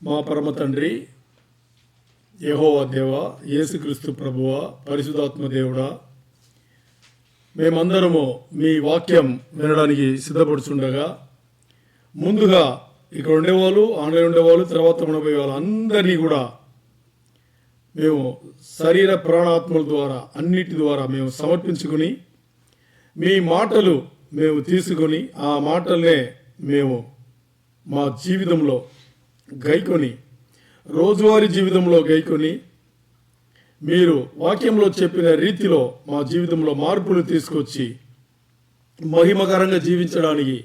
మా పరమ తండ్రి యెహోవా దేవా, యేసుక్రీస్తు ప్రభువా, పరిశుద్ధాత్మ దేవుడా, మేమందరము మీ వాక్యం వినడానికి సిద్ధపడుచుండగా ముందుగా ఇక్కడ ఉండేవాళ్ళు, ఆన్లైన్ ఉండేవాళ్ళు, తర్వాత ఉండబోయే వాళ్ళు అందరినీ కూడా మేము శరీర ప్రాణాత్మల ద్వారా అన్నిటి ద్వారా మేము సమర్పించుకుని మీ మాటలు మేము తీసుకొని ఆ మాటలనే మేము మా జీవితంలో గైకొని రోజువారీ జీవితంలో గైకొని మీరు వాక్యంలో చెప్పిన రీతిలో మా జీవితంలో మార్పులు తీసుకొచ్చి మహిమకరంగా జీవించడానికి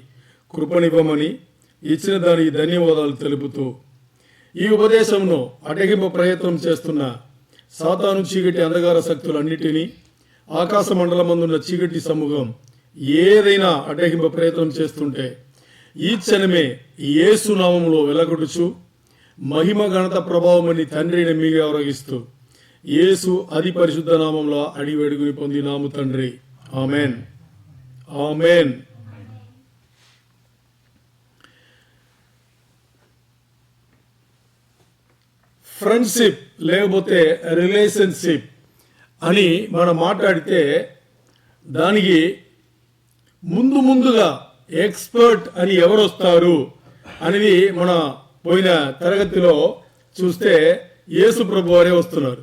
కృపనివ్వమని ఇచ్చిన దానికి ధన్యవాదాలు తెలుపుతూ ఈ ఉపదేశంను అటగింప ప్రయత్నం చేస్తున్న సాతాను చీకటి అంధకార శక్తులన్నిటినీ ఆకాశ మండలమందున్న చీకటి సమూహం ఏదైనా అటగింప ప్రయత్నం చేస్తుంటే ఈ క్షణమే యేసు నామములో వెలగొట్టుచు మహిమ ఘనత ప్రభావమని తండ్రిని మీకు ఆరోగిస్తూ యేసు అతి పరిశుద్ధ నామంలో అడిగి వేడుకుని పొందినాము తండ్రి, ఆమెన్ ఆమెన్. ఫ్రెండ్షిప్ లేకపోతే రిలేషన్షిప్ అని మనం మాట్లాడితే దానికి ముందుగా ఎక్స్పర్ట్ అని ఎవరు వస్తారు అనేది మన పోయిన తరగతిలో చూస్తే యేసు ప్రభు వారే వస్తున్నారు.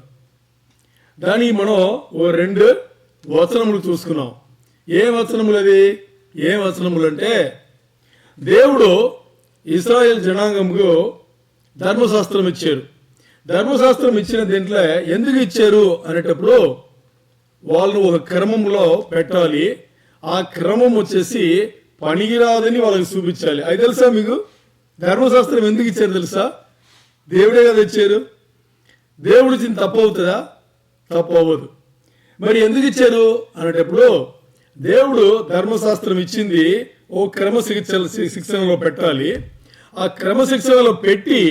దానికి మనం ఓ 2 వచనములు చూసుకున్నాం. ఏ వచనములు అది? ఏ వచనములు అంటే దేవుడు ఇశ్రాయేల్ జనాంగంకు ధర్మశాస్త్రం ఇచ్చారు. ధర్మశాస్త్రం ఇచ్చిన దీంట్లో ఎందుకు ఇచ్చారు అనేటప్పుడు వాళ్ళను ఒక క్రమంలో పెట్టాలి. ఆ క్రమం వచ్చేసి పనికిరాదని వాళ్ళకి చూపించాలి. అది తెలుసా మీకు? ధర్మశాస్త్రం ఎందుకు ఇచ్చారు తెలుసా? దేవుడే కదా ఇచ్చారు. దేవుడు ఇచ్చింది తప్పు అవుతుందా? తప్పు అవ్వదు. మరి ఎందుకు ఇచ్చారు అనేటప్పుడు దేవుడు ధర్మశాస్త్రం ఇచ్చింది ఓ క్రమశిక్షణలో పెట్టాలి. ఆ క్రమశిక్షణలో పెట్టి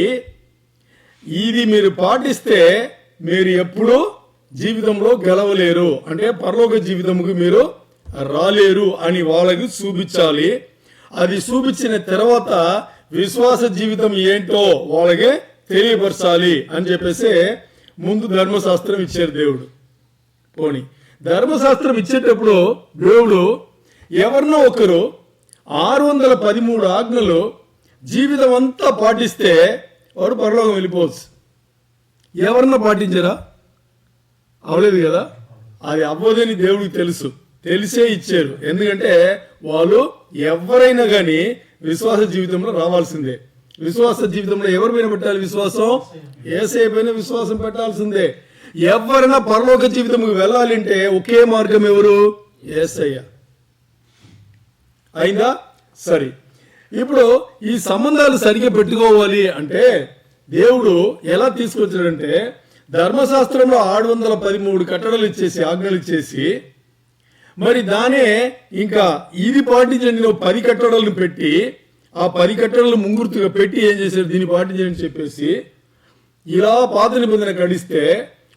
ఇది మీరు పాటిస్తే మీరు ఎప్పుడూ జీవితంలో గెలవలేరు, అంటే పరలోక జీవితంకు మీరు రాలేరు అని వాళ్ళకి చూపించాలి. అది చూపించిన తర్వాత విశ్వాస జీవితం ఏంటో వాళ్ళకి తెలియపరచాలి అని చెప్పేసి ముందు ధర్మశాస్త్రం ఇచ్చారు దేవుడు. పోనీ ధర్మశాస్త్రం ఇచ్చేటప్పుడు దేవుడు ఎవరినో ఒకరు 613 ఆజ్ఞలు జీవితం అంతా పాటిస్తే వాడు పరలోకం వెళ్ళిపోవచ్చు. ఎవరన్నా పాటించరా? అవలేదు కదా. అది అవ్వదని దేవుడికి తెలుసు, తెలిసే ఇచ్చారు. ఎందుకంటే వాళ్ళు ఎవరైనా కానీ విశ్వాస జీవితంలో రావాల్సిందే. విశ్వాస జీవితంలో ఎవరి పైన పెట్టాలి విశ్వాసం? యేసయ్య పైన విశ్వాసం పెట్టాల్సిందే. ఎవరైనా పరలోక జీవితంకి వెళ్ళాలి అంటే ఒకే మార్గం ఎవరు? యేసయ్య. అయిందా? సరే, ఇప్పుడు ఈ సంబంధాలు సరిగ్గా పెట్టుకోవాలి అంటే దేవుడు ఎలా తీసుకొచ్చాడంటే ధర్మశాస్త్రంలో 613 కట్టడలు ఇచ్చేసి, ఆజ్ఞలు ఇచ్చేసి, మరి దానే ఇంకా ఇది పాటించండి 10 కట్టడలను పెట్టి ఆ 10 కట్టడలు ముంగుర్తుగా పెట్టి ఏం చేశారు? దీన్ని పాటించండి చెప్పేసి ఇలా పాత నిబంధన గడిస్తే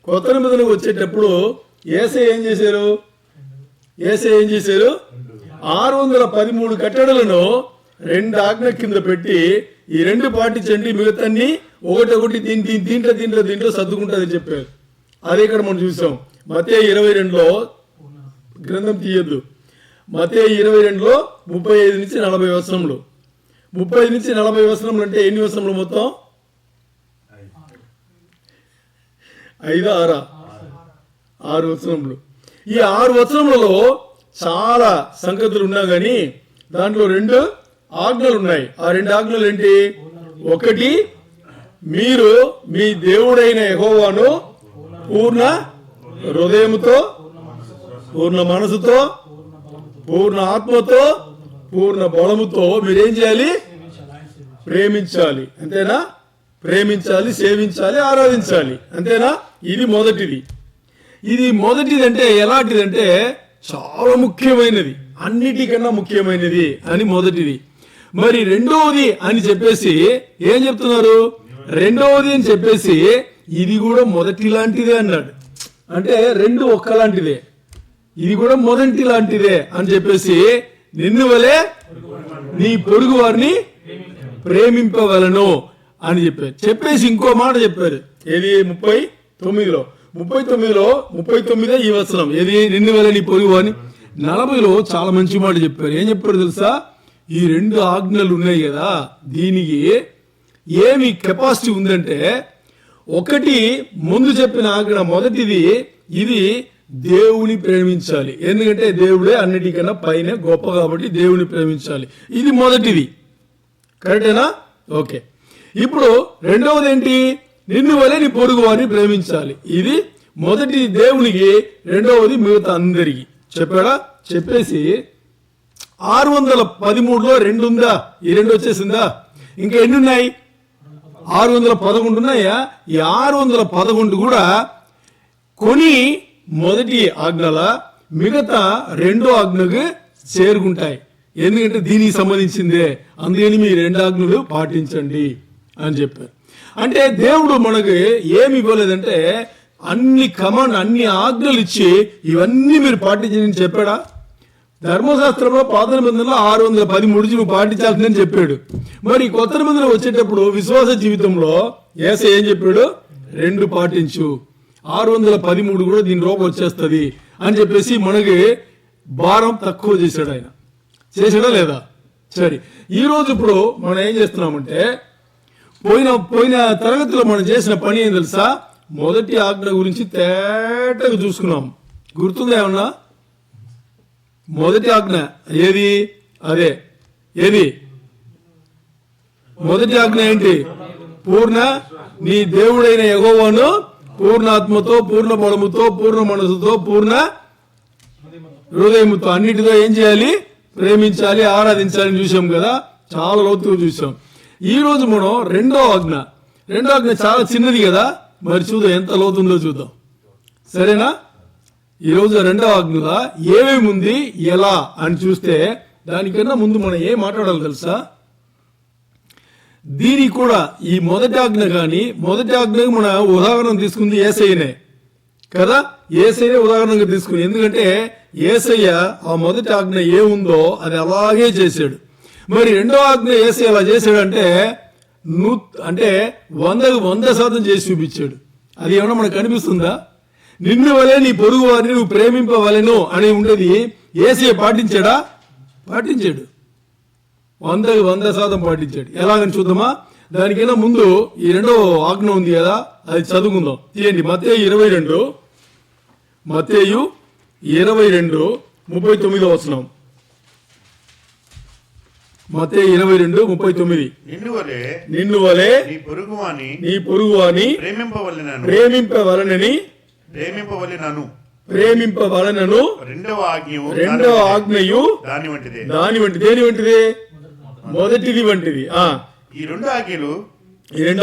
కొత్త నిబంధనకు వచ్చేటప్పుడు యేసయ్య ఏం చేశారు? 613 కట్టడలను 2 ఆజ్ఞ కింద పెట్టి ఈ 2 పాటించండి, మిగతాన్ని ఒకటి దీంట్లో సర్దుకుంటుంది చెప్పారు. అదే ఇక్కడ మనం చూసాం. మత్తయి 22లో గ్రంథం తీయద్దు. మత్తయి 22లో 35 నుంచి 40 వచనములు. 30 నుంచి 40 వచనములు అంటే ఎన్ని వచనములు మొత్తం? 6 వచనములు. ఈ 6 వచనములలో చాలా సంగతులు ఉన్నా కానీ దాంట్లో 2 ఆజ్ఞలు ఉన్నాయి. ఆ 2 ఆజ్ఞలు ఏంటి? ఒకటి, మీరు మీ దేవుడైన యెహోవాను పూర్ణ హృదయముతో, పూర్ణ మనసుతో, పూర్ణ ఆత్మతో, పూర్ణ బలముతో మీరేం చేయాలి? ప్రేమించాలి. అంతేనా? ప్రేమించాలి, సేవించాలి, ఆరాధించాలి. అంతేనా? ఇది మొదటిది. ఇది మొదటిది అంటే ఎలాంటిదంటే చాలా ముఖ్యమైనది, అన్నిటికన్నా ముఖ్యమైనది అని మొదటిది. మరి రెండవది అని చెప్పేసి ఏం చెప్తున్నారు? రెండవది అని చెప్పేసి ఇది కూడా మొదటి లాంటిదే అన్నాడు. అంటే 2 ఒక్కలాంటిదే, ఇది కూడా మొదటి లాంటిదే అని చెప్పేసి నిన్ను వలె నీ పొరుగు వారిని ప్రేమింపవలను అని చెప్పారు. చెప్పేసి ఇంకో మాట చెప్పారు. ఏది 39లో 39 ఈ వచనం ఏది నిన్ను వలె నీ పొరుగు అని. 40లో చాలా మంచి మాట చెప్పారు. ఏం చెప్పారు తెలుసా? ఈ 2 ఆజ్ఞలు ఉన్నాయి కదా, దీనికి ఏమి కెపాసిటీ ఉందంటే, ఒకటి ముందు చెప్పిన ఆజ్ఞ మొదటిది, ఇది దేవుని ప్రేమించాలి. ఎందుకంటే దేవుడే అన్నిటికన్నా పైన గొప్ప కాబట్టి దేవుని ప్రేమించాలి. ఇది మొదటిది. కరెక్టేనా? ఓకే. ఇప్పుడు రెండవది ఏంటి? నిన్ను వలె నీ పొరుగు వారిని ప్రేమించాలి. ఇది మొదటి దేవునికి, రెండవది మిగతా అందరికి చెప్పాడా? చెప్పేసి 613లో 2 ఉందా? ఈ 2 వచ్చేసిందా? ఇంకా ఎన్ని ఉన్నాయి? 611 ఉన్నాయా? ఈ 611 కూడా కొని మొదటి ఆజ్ఞల మిగతా 2వ ఆజ్ఞకు చేరుకుంటాయి. ఎందుకంటే దీనికి సంబంధించిందే, అందుకని మీ 2 ఆజ్ఞలు పాటించండి అని చెప్పారు. అంటే దేవుడు మనకి ఏమి ఇవ్వలేదంటే అన్ని అన్ని ఆజ్ఞలు ఇచ్చి ఇవన్నీ మీరు పాటించని చెప్పాడా? ధర్మశాస్త్రంలో పాత నిబంధనలో 613 నువ్వు పాటించాల్సిందని చెప్పాడు. మరి కొత్త నిబంధన వచ్చేటప్పుడు విశ్వాస జీవితంలో యేసయ్య ఏం చెప్పాడు? 2 పాటించు, 613 కూడా దీని రూపం వచ్చేస్తుంది అని చెప్పేసి మనకి భారం తక్కువ చేశాడు. ఆయన చేశాడా లేదా? సరే, ఈరోజు ఇప్పుడు మనం ఏం చేస్తున్నామంటే, పోయిన తరగతిలో మనం చేసిన పని ఏం తెలుసా? మొదటి ఆజ్ఞ గురించి తేటగా చూసుకున్నాం. గుర్తుందా ఏమన్నా? మొదటి ఆజ్ఞ ఏది? అదే ఏది? మొదటి ఆజ్ఞ ఏంటి? నీ దేవుడైన యెహోవాను పూర్ణ ఆత్మతో, పూర్ణ బలముతో, పూర్ణ మనసుతో, పూర్ణ హృదయముతో అన్నిటితో ఏం చేయాలి? ప్రేమించాలి, ఆరాధించాలని చూసాం కదా, చాలా లోతుగా చూసాం. ఈ రోజు మనం రెండో ఆజ్ఞ చాలా చిన్నది కదా, మరి చూద్దాం ఎంత లోతుందో చూద్దాం. సరేనా? ఈరోజు 2వ ఆజ్ఞలో ఏమేమి ఉంది, ఎలా అని చూస్తే, దానికన్నా ముందు మనం ఏం మాట్లాడాలి తెలుసా? దీనికి కూడా ఈ మొదటి ఆజ్ఞ కానీ, మొదటి ఆజ్ఞకు మన ఉదాహరణ తీసుకుంది యేసయ్యనే కదా, యేసయ్యనే ఉదాహరణగా తీసుకుంది. ఎందుకంటే యేసయ్య ఆ మొదటి ఆజ్ఞ ఏముందో అది అలాగే చేశాడు. మరి 2వ ఆజ్ఞ యేసయ్య ఎలా చేశాడంటే, అంటే 100% చేసి చూపించాడు. అది ఏమన్నా మనకు కనిపిస్తుందా? నిన్ను వలె నీ పొరుగు వారిని నువ్వు ప్రేమింపవలెను అని ఉండేది యేసయ్య పాటించాడా? పాటించాడు. 100% పాటించాడు. ఎలాగని చూద్దామా? దానికైనా ముందు ఈ 2వ ఆజ్ఞ ఉంది కదా, అది చదువుకుందాం. తీయండి. మత్తయి 22:39 వచనం. మత్తయి 22:39. నిన్ను వలె నీ పొరుగువాని ప్రేమింపవలెనను రెండవ ఆజ్ఞయు దాని వంటిది. దేని వంటిది? మొదటిది వంటిది. ఈ 2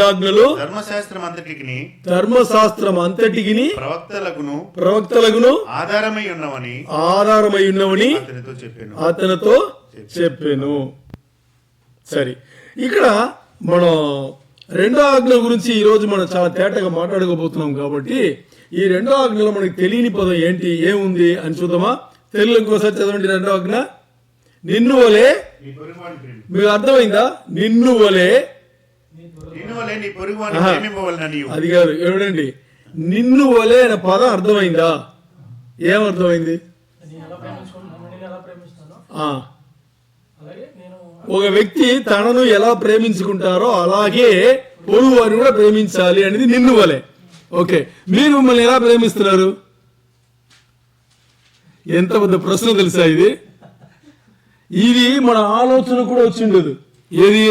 ఆజ్ఞలు ధర్మశాస్త్రం అంతటికి ప్రవక్తలకును ఆధారమై ఉన్నవని అతనితో చెప్పాను. సరే, ఇక్కడ మనం 2వ ఆజ్ఞ గురించి ఈరోజు మనం చాలా తేటగా మాట్లాడుకోబోతున్నాం. కాబట్టి ఈ 2వ ఆజ్ఞలో మనకి తెలియని పదం ఏంటి, ఏముంది అని చూద్దామా? తెలుగులో ఇంకోసారి చదవండి. 2వ ఆజ్ఞ నిన్ను వలె. మీకు అర్థమైందా? నిన్ను వలె అది కాదు, ఎవడండి? నిన్ను వలె అనే పదం అర్థమైందా? ఏమర్థమైంది? ఒక వ్యక్తి తనను ఎలా ప్రేమించుకుంటారో అలాగే పొరుగు వారిని కూడా ప్రేమించాలి అనేది నిన్ను వలె. ఓకే, మీరు మిమ్మల్ని ఎలా ప్రేమిస్తున్నారు? ఎంత పెద్ద ప్రశ్న తెలుసా ఇది? ఇది మన ఆలోచన కూడా వచ్చిండదు. ఏది?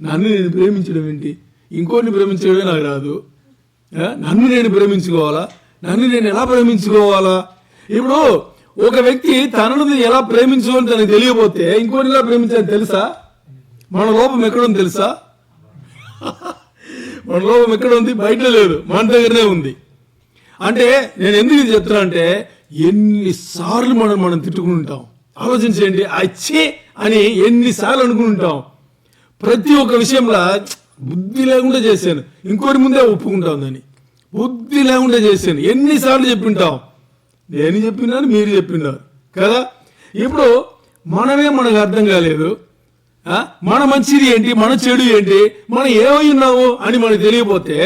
నన్ను నేను ప్రేమించడం ఏంటి, ఇంకోటిని ప్రేమించడమే నాకు రాదు, నన్ను నేను ప్రేమించుకోవాలా, నన్ను నేను ఎలా ప్రేమించుకోవాలా? ఇప్పుడు ఒక వ్యక్తి తనను ఎలా ప్రేమించుకోవాలని తనకు తెలియకపోతే ఇంకోటి ఎలా ప్రేమించాలని తెలుసా? మన లోపం ఎక్కడుంది తెలుసా? మన లోపం ఎక్కడ ఉంది? బయట లేదు, మన దగ్గరనే ఉంది. అంటే నేను ఎందుకు ఇది చెప్తున్నా అంటే, ఎన్నిసార్లు మనం తిట్టుకుంటాం. ఆలోచించండి, అచ్చే అని ఎన్నిసార్లు అనుకుంటాం. ప్రతి ఒక్క విషయంలో బుద్ధి లేకుండా చేశాను, ఇంకోటి ముందే ఒప్పుకుంటాం, దాన్ని బుద్ధి లేకుండా చేశాను ఎన్నిసార్లు చెప్పింటాం. నేను చెప్పినాను, మీరు చెప్పినారు కదా. ఇప్పుడు మనకు అర్థం కాలేదు, మన మంచిది ఏంటి, మన చెడు ఏంటి, మనం ఏమై ఉన్నాము అని మనకు తెలియపోతే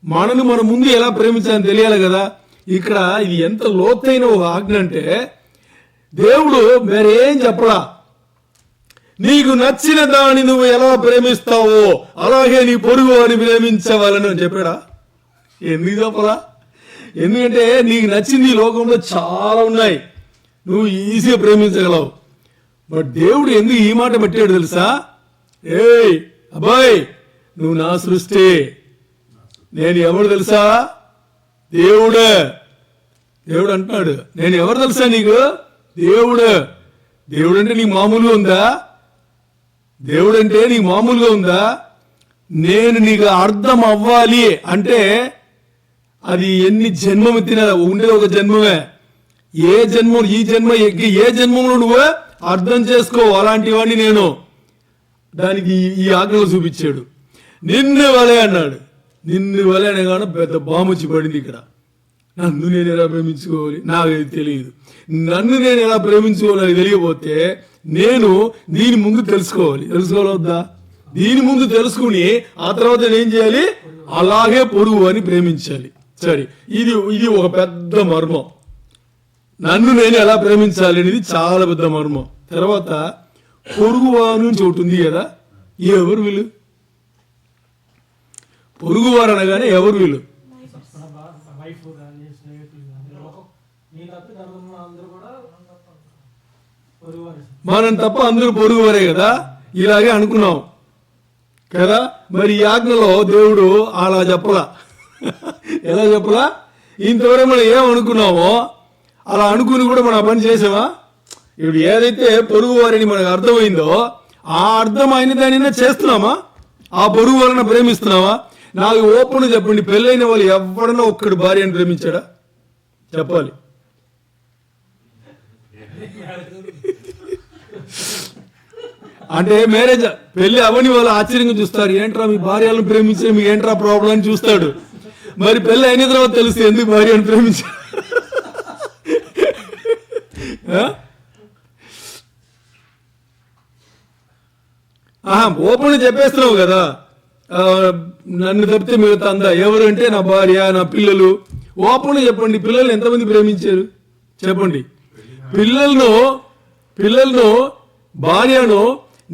మనను మన ముందు ఎలా ప్రేమించాలని తెలియాలి కదా. ఇక్కడ ఇది ఎంత లోతైన ఒక ఆజ్ఞ అంటే దేవుడు వేరేం చెప్పలా. నీకు నచ్చిన దాన్ని నువ్వు ఎలా ప్రేమిస్తావో అలాగే నీ పొరుగు అని ప్రేమించవాలని అని చెప్పాడా? ఎందుకు చెప్పలా? ఎందుకంటే నీకు నచ్చింది ఈ లోకంలో చాలా ఉన్నాయి, నువ్వు ఈజీగా ప్రేమించగలవు. బట్ దేవుడు ఎందుకు ఈ మాట పెట్టాడు తెలుసా? ఏయ్ అబ్బాయి, నువ్వు నా సృష్టి, నేను ఎవరు తెలుసా? దేవుడే. దేవుడు అంటున్నాడు, నేను ఎవరు తెలుసా నీకు? దేవుడు. దేవుడు అంటే నీకు మామూలుగా ఉందా? దేవుడు అంటే నీకు మామూలుగా ఉందా? నేను నీకు అర్థం అవ్వాలి అంటే అది ఎన్ని జన్మం ఎత్తినా ఉండేది ఒక జన్మమే. ఏ జన్మ, ఈ జన్మ ఏ జన్మంలో నువ్వు అర్థం చేసుకో. అలాంటి వాడిని నేను. దానికి ఈ ఆజ్ఞలు చూపించాడు. నిన్ను వలే అన్నాడు. నిన్ను వలే అనే కానీ పెద్ద బాముచ్చి పడింది ఇక్కడ. నన్ను నేను ఎలా ప్రేమించుకోవాలి నాకు తెలియదు. నన్ను నేను ఎలా ప్రేమించుకోవాలి నాకు తెలియకపోతే నేను దీని ముందు తెలుసుకోవాలొద్దా? దీని ముందు తెలుసుకుని ఆ తర్వాత నేను చేయాలి, అలాగే పొరుగు అని ప్రేమించాలి. సరే, ఇది ఒక పెద్ద మర్మం. నన్ను నేను ఎలా ప్రేమించాలి అనేది చాలా పెద్ద మర్మం. తర్వాత పొరుగువారు నుంచి ఒకటి ఉంది కదా, ఎవరు వీళ్ళు? పొరుగువారు అనగానే ఎవరు వీళ్ళు? మనం తప్ప అందరూ పొరుగువారే కదా, ఇలాగే అనుకున్నాం కదా. మరి ఈ ఆజ్ఞలో దేవుడు అలా చెప్పలా. ఎలా చెప్పలా? ఇంతవరకు మనం ఏమనుకున్నామో అలా అనుకుని కూడా మనం ఆ పని చేసామా? ఇప్పుడు ఏదైతే పొరుగు వారిని మనకు అర్థమైందో ఆ అర్థమైన దానినే చేస్తున్నామా? ఆ పొరుగు వారిని ప్రేమిస్తున్నావా? నాకు ఓపెన్ చెప్పండి, పెళ్ళైన వాళ్ళు ఎవడన్నా ఒక్కడు భార్యను ప్రేమించాడా? చెప్పాలి. అంటే మ్యారేజ్ పెళ్లి అవని వాళ్ళు ఆశ్చర్యంగా చూస్తారు. ఏంట్రా మీ భార్యలను ప్రేమించే మీకు ఏంట్రా ప్రాబ్లం అని చూస్తాడు. మరి పెళ్లి అయిన తర్వాత తెలుసు ఎందుకు భార్యను ప్రేమించాడు. ఓపెన్ చెప్పేస్తున్నావు కదా, నన్ను తప్పితే మిగతా అందా ఎవరు అంటే నా భార్య, నా పిల్లలు. ఓపెన్ చెప్పండి, పిల్లల్ని ఎంతమంది ప్రేమించారు చెప్పండి. పిల్లలను భార్యను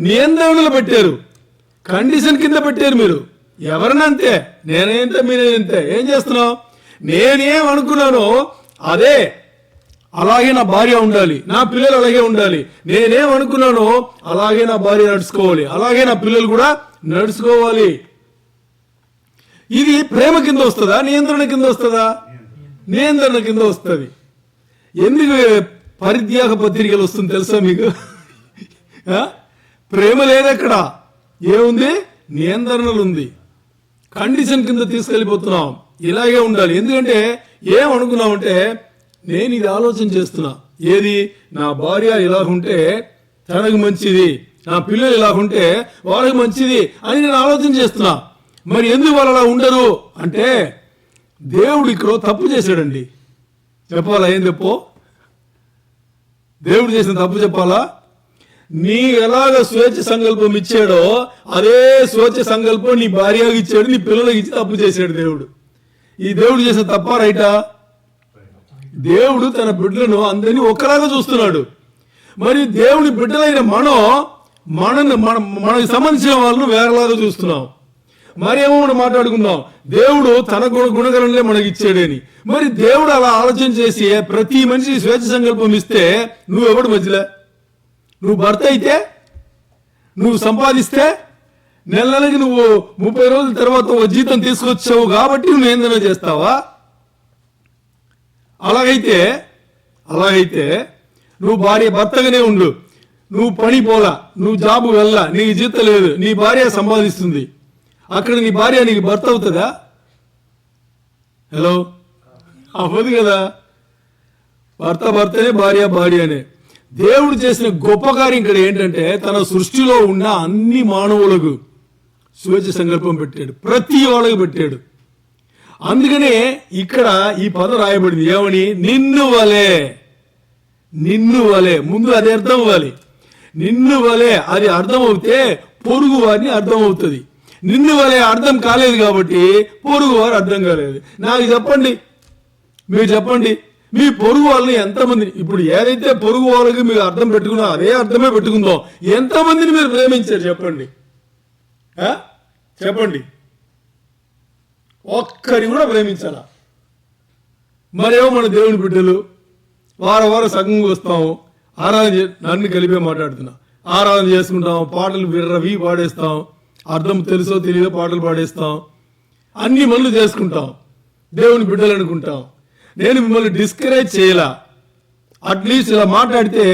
నియంత్రణలో పెట్టారు, కండిషన్ కింద పెట్టారు. మీరు ఎవరన్నా అంతే, నేనేంతే మీరేంతే. ఏం చేస్తున్నావు? నేనేం అనుకున్నానో అదే, అలాగే నా భార్య ఉండాలి, నా పిల్లలు అలాగే ఉండాలి. నేనేం అనుకున్నానో అలాగే నా భార్య నడుచుకోవాలి, అలాగే నా పిల్లలు కూడా నడుచుకోవాలి. ఇది ప్రేమ కింద వస్తుందా, నియంత్రణ కింద వస్తుందా? నియంత్రణ కింద వస్తుంది. ఎందుకు పరిత్యాగ పత్రికలు వస్తుంది తెలుసా మీకు? ప్రేమ లేదక్కడ, ఏముంది? నియంత్రణలు ఉంది. కండిషన్ కింద తీసుకెళ్ళిపోతున్నాం, ఇలాగే ఉండాలి. ఎందుకంటే ఏమనుకున్నామంటే నేను ఇది ఆలోచన చేస్తున్నా, ఏది? నా భార్య ఇలాగుంటే తనకు మంచిది, నా పిల్లలు ఇలాగుంటే వాళ్ళకి మంచిది అని నేను ఆలోచన చేస్తున్నా. మరి ఎందుకు వాళ్ళు అలా ఉండరు అంటే దేవుడు ఇక్కడ తప్పు చేశాడండి. చెప్పాలా? ఏం చెప్పు? దేవుడు చేసిన తప్పు చెప్పాలా? నీ ఎలాగ స్వేచ్ఛ సంకల్పం ఇచ్చాడో అదే స్వేచ్ఛ సంకల్పం నీ భార్యకి ఇచ్చాడు, నీ పిల్లలకి ఇచ్చి తప్పు చేశాడు దేవుడు. ఈ దేవుడు చేసిన తప్ప రైటా? దేవుడు తన బిడ్డలను అందరినీ ఒక్కలాగా చూస్తున్నాడు. మరి దేవుని బిడ్డలైన మనకు సంబంధించిన వాళ్ళను వేరేలాగా చూస్తున్నాం. మరేమో మనం మాట్లాడుకుందాం, దేవుడు తన గుణగణంలో మనకి ఇచ్చాడని. మరి దేవుడు అలా ఆలోచన చేసి ప్రతి మనిషి స్వేచ్ఛ సంకల్పం ఇస్తే నువ్వెవడు మధ్యలో? నువ్వు భర్త అయితే, నువ్వు సంపాదిస్తే నెలకి నువ్వు 30 రోజుల తర్వాత ఒక జీతం తీసుకొచ్చావు కాబట్టి నువ్వు ఏందైనా చేస్తావా? అలాగైతే నువ్వు భార్య భర్తగానే ఉండు, నువ్వు పని పోలా, నువ్వు జాబు వెళ్ళా, నీకు జీతం లేదు, నీ భార్య సంపాదిస్తుంది. అక్కడ నీ భార్య నీకు భర్త అవుతుందా? హలో, అవ్వదు కదా. భర్తనే, భార్యనే. దేవుడు చేసిన గొప్ప కార్యం ఇక్కడ ఏంటంటే తన సృష్టిలో ఉన్న అన్ని మానవులకు స్వేచ్ఛ సంకల్పం పెట్టాడు, ప్రతి వాళ్ళకి పెట్టాడు. అందుకనే ఇక్కడ ఈ పదం రాయబడింది, ఏమని? నిన్ను వలే. ముందు అది అర్థం అవ్వాలి. నిన్ను వలే అది అర్థమవుతే పొరుగు వారిని అర్థమవుతుంది. నిన్ను వలే అర్థం కాలేదు కాబట్టి పొరుగు వారు అర్థం కాలేదు. నాకు చెప్పండి, మీరు చెప్పండి, మీ పొరుగు వాళ్ళని ఎంతమంది, ఇప్పుడు ఏదైతే పొరుగు వాళ్ళకి మీరు అర్థం పెట్టుకున్నా అదే అర్థమే పెట్టుకుందాం, ఎంతమందిని మీరు ప్రేమించారు చెప్పండి? చెప్పండి, ఒక్కరి కూడా ప్రేమించాలా? మరేమో మన దేవుని బిడ్డలు వారం సగంగా వస్తాము, ఆరాధన నన్ను కలిపే మాట్లాడుతున్నా, ఆరాధన చేసుకుంటాం, పాటలు విర్రవి పాడేస్తాం, అర్థం తెలుసో తెలియదో పాటలు పాడేస్తాం, అన్ని పనులు చేసుకుంటాం, దేవుని బిడ్డలు అనుకుంటాం. నేను మిమ్మల్ని డిస్కరేజ్ చేయాల, అట్లీస్ట్ ఇలా మాట్లాడితే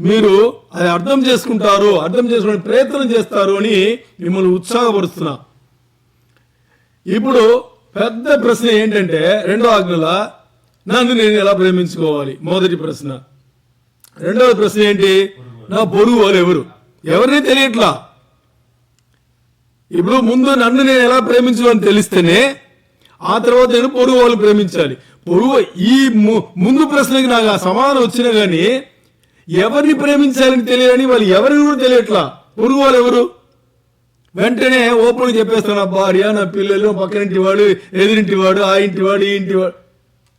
మీరు అది అర్థం చేసుకుంటారు, అర్థం చేసుకునే ప్రయత్నం చేస్తారు అని మిమ్మల్ని ఉత్సాహపరుస్తున్నా. ఇప్పుడు పెద్ద ప్రశ్న ఏంటంటే, రెండో ఆజ్ఞల నన్ను నేను ఎలా ప్రేమించుకోవాలి? మొదటి ప్రశ్న. రెండవ ప్రశ్న ఏంటి? నా పొరుగు వాళ్ళు ఎవరిని తెలియట్లా. ఇప్పుడు ముందు నన్ను నేను ఎలా ప్రేమించాలని తెలిస్తేనే ఆ తర్వాత నేను పొరుగు వాళ్ళు ప్రేమించాలి. పొరుగు ఈ ముందు ప్రశ్నకి నాకు ఆ సమాధానం వచ్చినా కానీ ఎవరిని ప్రేమించాలని తెలియని వాళ్ళు ఎవరిని కూడా తెలియట్లా. పొరుగు వాళ్ళు ఎవరు? వెంటనే ఓపెన్ చెప్పేస్తాను, నా భార్య, నా పిల్లలు, పక్కనింటి వాడు, ఎదురింటి వాడు, ఆ ఇంటి వాడు, ఈ ఇంటి వాడు.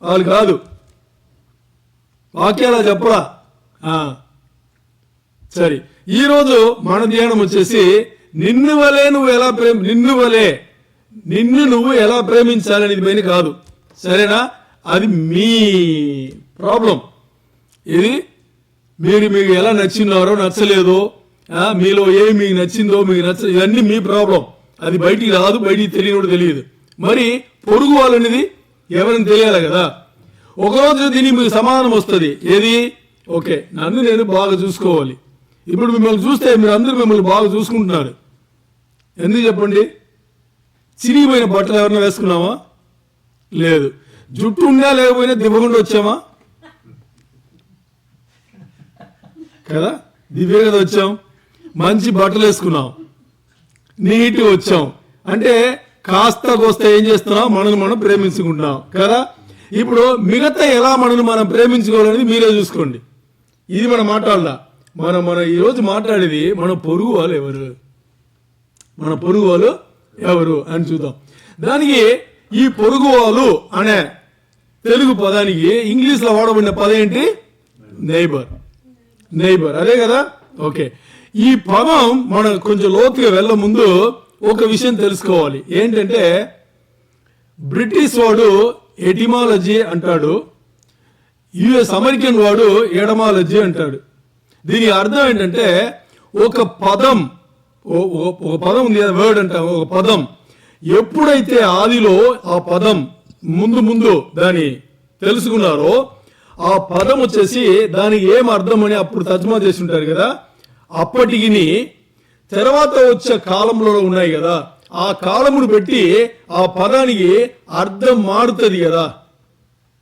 వాళ్ళు కాదు, వాక్యాలా చెప్పరా? సరే, ఈరోజు మన ధ్యానం వచ్చేసి నిన్ను వలే నువ్వు ఎలా నిన్ను నువ్వు ఎలా ప్రేమించాలనేది పైన కాదు, సరేనా? అది మీ ప్రాబ్లం. ఇది మీకు ఎలా నచ్చినారో నచ్చలేదో, మీలో ఏమి మీకు నచ్చిందో మీకు ఇవన్నీ మీ ప్రాబ్లం. అది బయటికి రాదు, బయటికి తెలియదు తెలియదు. మరి పొరుగు వాళ్ళనేది ఎవరిని తెలియాలి కదా. ఒకరోజు దీనికి మీకు సమాధానం వస్తుంది. ఏది? ఓకే, నన్ను నేను బాగా చూసుకోవాలి. ఇప్పుడు మిమ్మల్ని చూస్తే మీరు అందరూ మిమ్మల్ని బాగా చూసుకుంటున్నారు. ఎందుకు చెప్పండి? చిరిగిపోయిన బట్టలు ఎవరైనా వేసుకున్నామా? లేదు. జుట్టు ఉన్నా లేకపోయినా దివ్వకుండా వచ్చామా? కదా, దివ్య కదా వచ్చాం. మంచి బట్టలు వేసుకున్నాం, నీట్గా వచ్చాం అంటే కాస్త కోస్త ఏం చేస్తున్నాం? మనల్ని మనం ప్రేమించుకుంటున్నాం కదా. ఇప్పుడు మిగతా ఎలా మనల్ని మనం ప్రేమించుకోవాలనేది మీరే చూసుకోండి. ఇది మనం మాట్లాడాల. మన ఈరోజు మాట్లాడేది మన పొరుగు వాళ్ళు ఎవరు, మన పొరుగు వాళ్ళు ఎవరు అని చూద్దాం. దానికి ఈ పొరుగు వాళ్ళు అనే తెలుగు పదానికి ఇంగ్లీష్లో వాడబడిన పదం ఏంటి? నైబర్. అదే కదా. ఓకే, ఈ పదం మనం కొంచెం లోతుగా వెళ్ళే ముందు ఒక విషయం తెలుసుకోవాలి. ఏంటంటే బ్రిటిష్ వాడు ఎటిమాలజీ అంటాడు, యుఎస్ అమెరికన్ వాడు ఎడమాలజీ అంటాడు. దీని అర్థం ఏంటంటే ఒక పదం ఉంది కదా, వర్డ్ అంటాం. ఒక పదం ఎప్పుడైతే ఆదిలో ఆ పదం ముందు దాన్ని తెలుసుకున్నారో ఆ పదం వచ్చేసి దానికి ఏం అర్థం అని అప్పుడు తర్జుమా చేసి ఉంటారు కదా. అప్పటికి తర్వాత వచ్చే కాలంలో ఉన్నాయి కదా, ఆ కాలమును పెట్టి ఆ పదానికి అర్థం మారుతుంది కదా.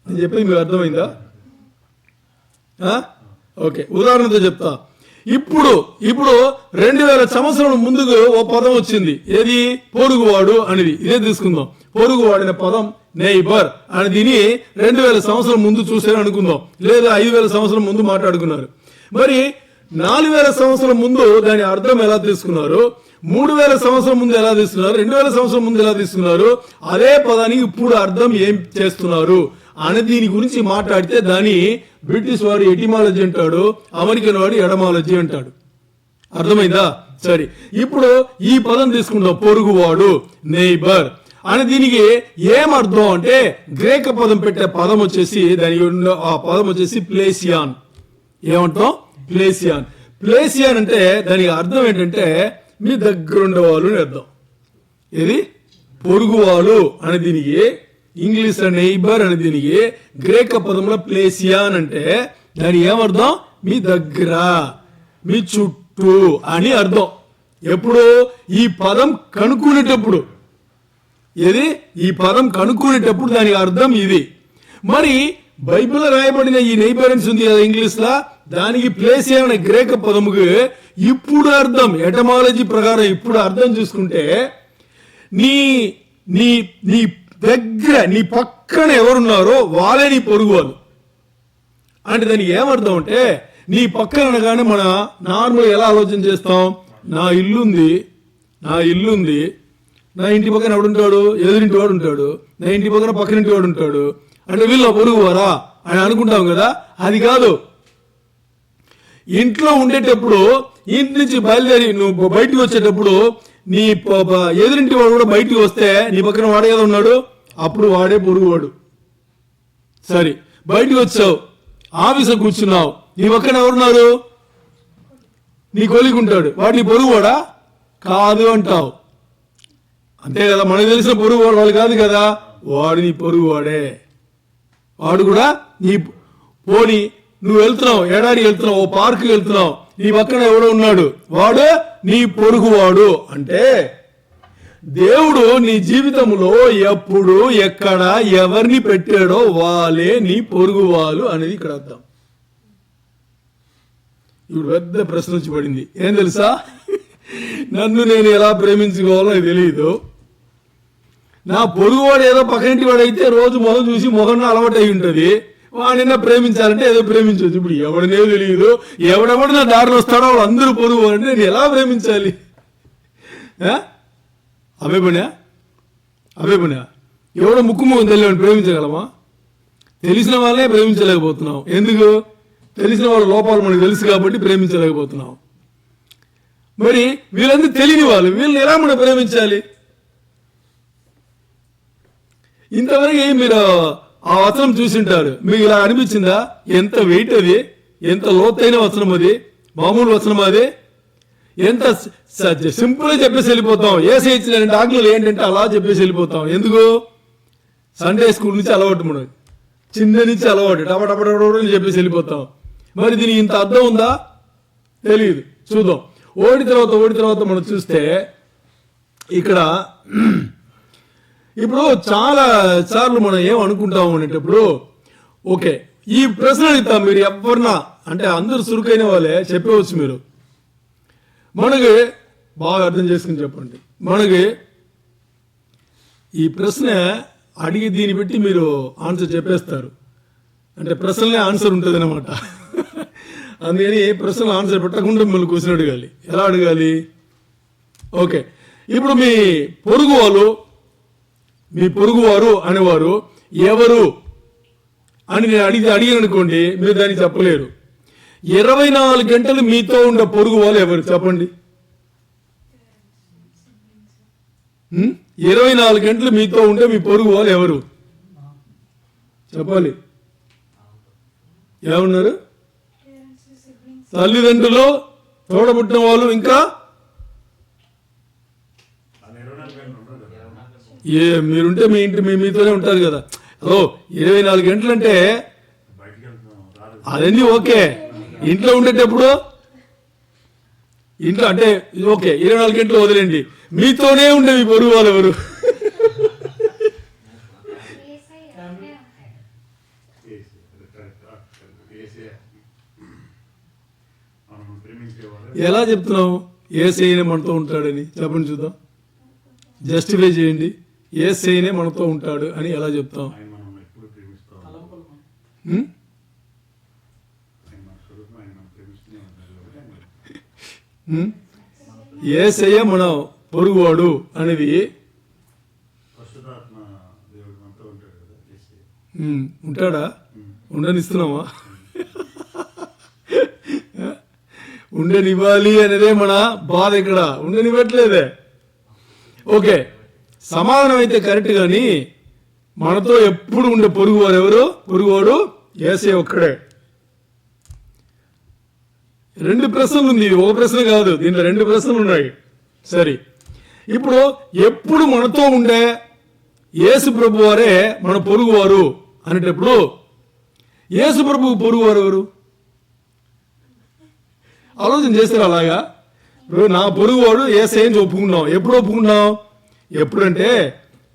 నేను చెప్పేది మీకు అర్థమైందా? ఓకే, ఉదాహరణతో చెప్తా. ఇప్పుడు 2000 సంవత్సరాల ముందుకు ఓ పదం వచ్చింది. ఏది? పొరుగువాడు అనేది. ఇదే తీసుకుందాం. పొరుగువాడు అనే పదం నైబర్ అని దీని 2000 సంవత్సరాల ముందు చూసారు అనుకుందాం, లేదా 5000 సంవత్సరాల ముందు మాట్లాడుకున్నారు. మరి 4000 సంవత్సరాల ముందు దాని అర్థం ఎలా తీసుకున్నారు? 3000 సంవత్సరం ముందు ఎలా తీసుకున్నారు? 2000 సంవత్సరం ముందు ఎలా తీసుకున్నారు? అదే పదానికి ఇప్పుడు అర్థం ఏం చేస్తున్నారు అని దీని గురించి మాట్లాడితే దాన్ని బ్రిటిష్ వాడు ఎటిమాలజీ అంటాడు, అమెరికన్ వాడు ఎడమాలజీ అంటాడు. అర్థమైందా? సరే, ఇప్పుడు ఈ పదం తీసుకుంటాం, పొరుగువాడు, నైబర్ అని. దీనికి ఏమర్థం అంటే గ్రేక పదం పెట్టే పదం వచ్చేసి ఆ పదం వచ్చేసి ప్లేసియాన్. ఏమంటాం? ప్లేసియాన్ అంటే దానికి అర్థం ఏంటంటే మీ దగ్గర ఉండేవాళ్ళు అని అర్థం. ఇది పొరుగువాళ్ళు అని దీనికి ఇంగ్లీష్ నైబర్ అని దీనికి గ్రేక పదంలో ప్లేసియాన్ అంటే దాని ఏమర్థం? మీ దగ్గర, మీ చుట్టూ అని అర్థం. ఎప్పుడు? ఈ పదం కనుక్కునేటప్పుడు. ఏది? ఈ పదం కనుక్కునేటప్పుడు దానికి అర్థం ఇది. మరి బైబిల్లో రాయబడిన ఈ నైబరెన్స్ ఉంది కదా ఇంగ్లీష్ లా, దానికి ప్లేసియాన్ అనే గ్రేక పదముకు ఇప్పుడు అర్థం, ఎటమాలజీ ప్రకారం ఇప్పుడు అర్థం చూసుకుంటే నీ నీ నీ దగ్గర నీ పక్కన ఎవరున్నారో వాళ్ళే నీ పొరుగు వాళ్ళు అంటే దానికి ఏమర్థం అంటే నీ పక్కన అనగానే మన నార్మల్ ఎలా ఆలోచన చేస్తాం? నా ఇల్లుంది, నా ఇంటి పక్కన ఎవడుంటాడు? ఎదురింటి వాడు ఉంటాడు. నా ఇంటి పక్కన పక్కనింటి వాడు ఉంటాడు. అంటే వీళ్ళు పొరుగు వారా అని అనుకుంటాం కదా. అది కాదు. ఇంట్లో ఉండేటప్పుడు ఇంటి నుంచి బయలుదేరి నువ్వు బయటికి వచ్చేటప్పుడు నీ ఎదురింటి వాడు కూడా బయటికి వస్తే నీ పక్కన వాడే కదా ఉన్నాడు, అప్పుడు వాడే పొరుగువాడు. సరే, బయటికి వచ్చావు, ఆఫీసులో కూర్చున్నావు, నీ పక్కన ఎవరున్నారు? నీ కొలిగి ఉంటాడు, వాడు నీ పొరుగువాడా? కాదు అంటావు. అంతే కదా. మనకు తెలిసిన పొరుగువాడు వాళ్ళు కాదు కదా. వాడు నీ పొరుగువాడే. వాడు కూడా నీ పోని నువ్వు వెళ్తున్నావు, ఏడాడికి వెళ్తున్నావు, ఓ పార్క్ వెళ్తున్నావు, నీ పక్కన ఎవడో ఉన్నాడు, వాడు నీ పొరుగువాడు. అంటే దేవుడు నీ జీవితంలో ఎప్పుడు ఎక్కడ ఎవరిని పెట్టాడో వాళ్ళే నీ పొరుగువాళ్ళు అనేది ఇక్కడ అర్థం. ఇప్పుడు పెద్ద ప్రశ్న వచ్చి పడింది. ఏం తెలుసా? నన్ను నేను ఎలా ప్రేమించుకోవాలో నాకు తెలియదు. నా పొరుగువాడు ఏదో పక్కనింటి వాడు అయితే రోజు మొహం చూసి మొహంలో అలవాటు అయి ఉంటుంది. వాడినా ప్రేమించాలంటే ఏదో ప్రేమించవచ్చు. ఇప్పుడు ఎవడనే తెలియదు, ఎవడెవడు నా దారిలో వస్తాడో వాడు అందరూ పొరుగు అంటే నేను ఎలా ప్రేమించాలి? అవే పనా ఎవడో ముక్కు ముఖం తెలియని ప్రేమించగలమా? తెలిసిన వాళ్ళే ప్రేమించలేకపోతున్నాం. ఎందుకు? తెలిసిన వాళ్ళ లోపాలు మనకు తెలుసు కాబట్టి ప్రేమించలేకపోతున్నాం. మరి వీళ్ళందరూ తెలియని వాళ్ళు, వీళ్ళని ఎలా మనం ప్రేమించాలి? ఇంతవరకు మీరు ఆ వచనం చూసింటారు, మీకు ఇలా అనిపించిందా? ఎంత వెయిట్ అది, ఎంత లోతైన వచనం అది, మామూలు వచనం అది. ఎంత సింపుల్గా చెప్పేసి వెళ్ళిపోతాం. యేసయ్య ఇచ్చిన ఆజ్ఞలు ఏంటంటే అలా చెప్పేసి వెళ్ళిపోతాం. ఎందుకు? సండే స్కూల్ నుంచి అలవాటు, మనకి చిన్న నుంచి అలవాటు, టపటపట చెప్పేసి వెళ్ళిపోతాం. మరి దీనికి ఇంత అర్థం ఉందా? తెలియదు. చూద్దాం. ఓడి తర్వాత మనం చూస్తే ఇక్కడ ఇప్పుడు చాలా సార్లు మనం ఏమనుకుంటాము అనేటప్పుడు, ఓకే ఈ ప్రశ్న అడుగుతాం, మీరు ఎవరినా అంటే అందరూ చురుకైన వాళ్ళే చెప్పవచ్చు. మీరు మనకి బాగా అర్థం చేసుకుని చెప్పండి. మనకి ఈ ప్రశ్న అడిగి దీన్ని బట్టి మీరు ఆన్సర్ చెప్పేస్తారు. అంటే ప్రశ్నలే ఆన్సర్ ఉంటుంది అనమాట. అందుకని ప్రశ్నలు ఆన్సర్ పెట్టకుండా మిమ్మల్ని క్వశ్చన్ అడగాలి. ఎలా అడగాలి? ఓకే, ఇప్పుడు మీ పొరుగువారు అనేవారు ఎవరు అని నేను అడిగాను అనుకోండి, మీరు దాన్ని చెప్పలేరు. 24 గంటలు మీతో ఉండే పొరుగు వాళ్ళు ఎవరు చెప్పండి? 24 గంటలు మీతో ఉండే మీ పొరుగు వాళ్ళు ఎవరు చెప్పాలి? ఏమన్నారు? తల్లిదండ్రులు, తోడబుట్టిన వాళ్ళు, ఇంకా మీరుంటే మీ ఇంటి మీతోనే ఉంటారు కదా. 24 గంటలు అంటే అదన్నీ ఓకే. ఇంట్లో ఉండేటప్పుడు ఇంట్లో అంటే ఓకే, 24 గంటలు వదిలేండి, మీతోనే ఉండే మీ పొరుగు వాళ్ళు ఎవరు? ఎలా చెప్తున్నావు యేసయ్యనే మనతో ఉంటాడని? చెప్పండి చూద్దాం. జస్టిఫై చేయండి. యేసయ్యనే మనతో ఉంటాడు అని ఎలా చెప్తాం? యేసయ్య మన పొరుగువాడు అనేది ఉంటాడా? ఉండనిస్తున్నామా? ఉండనివ్వాలి అనేదే మన బాధ. ఇక్కడ ఉండనివ్వట్లేదే. ఓకే, సమాధానం అయితే కరెక్ట్. కానీ మనతో ఎప్పుడు ఉండే పొరుగువారు ఎవరు? పొరుగువాడు యేసయ్య ఒక్కడే. 2 ప్రశ్నలు ఉంది, ఒక ప్రశ్న కాదు, దీంట్లో 2 ప్రశ్నలు ఉన్నాయి. సరే, ఇప్పుడు ఎప్పుడు మనతో ఉండే యేసు ప్రభు వారే మన పొరుగువారు అనేటప్పుడు యేసు ప్రభు పొరుగువారు ఎవరు? ఆలోచన చేస్తారు. అలాగా ఇప్పుడు నా పొరుగువాడు యేసయ్యని ఒప్పుకున్నాం. ఎప్పుడు ఒప్పుకున్నాం? ఎప్పుడంటే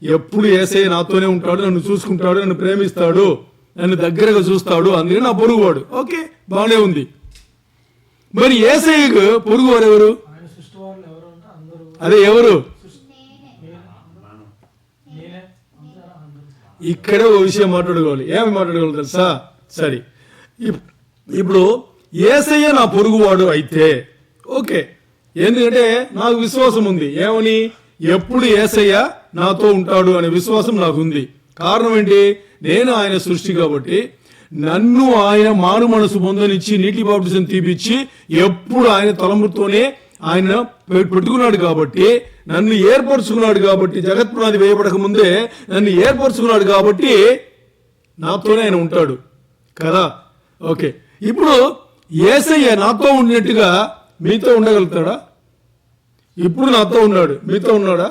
ఎప్పుడు యేసయ్య నాతోనే ఉంటాడు, నన్ను చూసుకుంటాడు, నన్ను ప్రేమిస్తాడు, నన్ను దగ్గరగా చూస్తాడు, అందుకే నా పొరుగువాడు. ఓకే, బాగానే ఉంది. మరి యేసయ్యకు పొరుగువారు ఎవరు? అదే ఎవరు? ఇక్కడే ఒక విషయం మాట్లాడుకోవాలి. ఏమి మాట్లాడుకోవాలి తెలుసా? సరే, ఇప్పుడు యేసయ్య నా పొరుగువాడు అయితే ఓకే, ఎందుకంటే నాకు విశ్వాసం ఉంది. ఏమని? ఎప్పుడు యేసయ్య నాతో ఉంటాడు అనే విశ్వాసం నాకు ఉంది. కారణం ఏంటి? నేను ఆయన సృష్టి కాబట్టి నన్ను ఆయన మారు మనసు పొందనిచ్చి నీటి బాప్టిజం తీపిచ్చి ఎప్పుడు ఆయన తలముతోనే ఆయన పెట్టుకున్నాడు కాబట్టి, నన్ను ఏర్పరచుకున్నాడు కాబట్టి, జగత్పునాది వేయబడక ముందే నన్ను ఏర్పరచుకున్నాడు కాబట్టి నాతోనే ఆయన ఉంటాడు కదా. ఓకే, ఇప్పుడు యేసయ్య నాతో ఉన్నట్టుగా మీతో ఉండగలుగుతాడా? ఇప్పుడు నాతో ఉన్నాడు, మీతో ఉన్నాడా?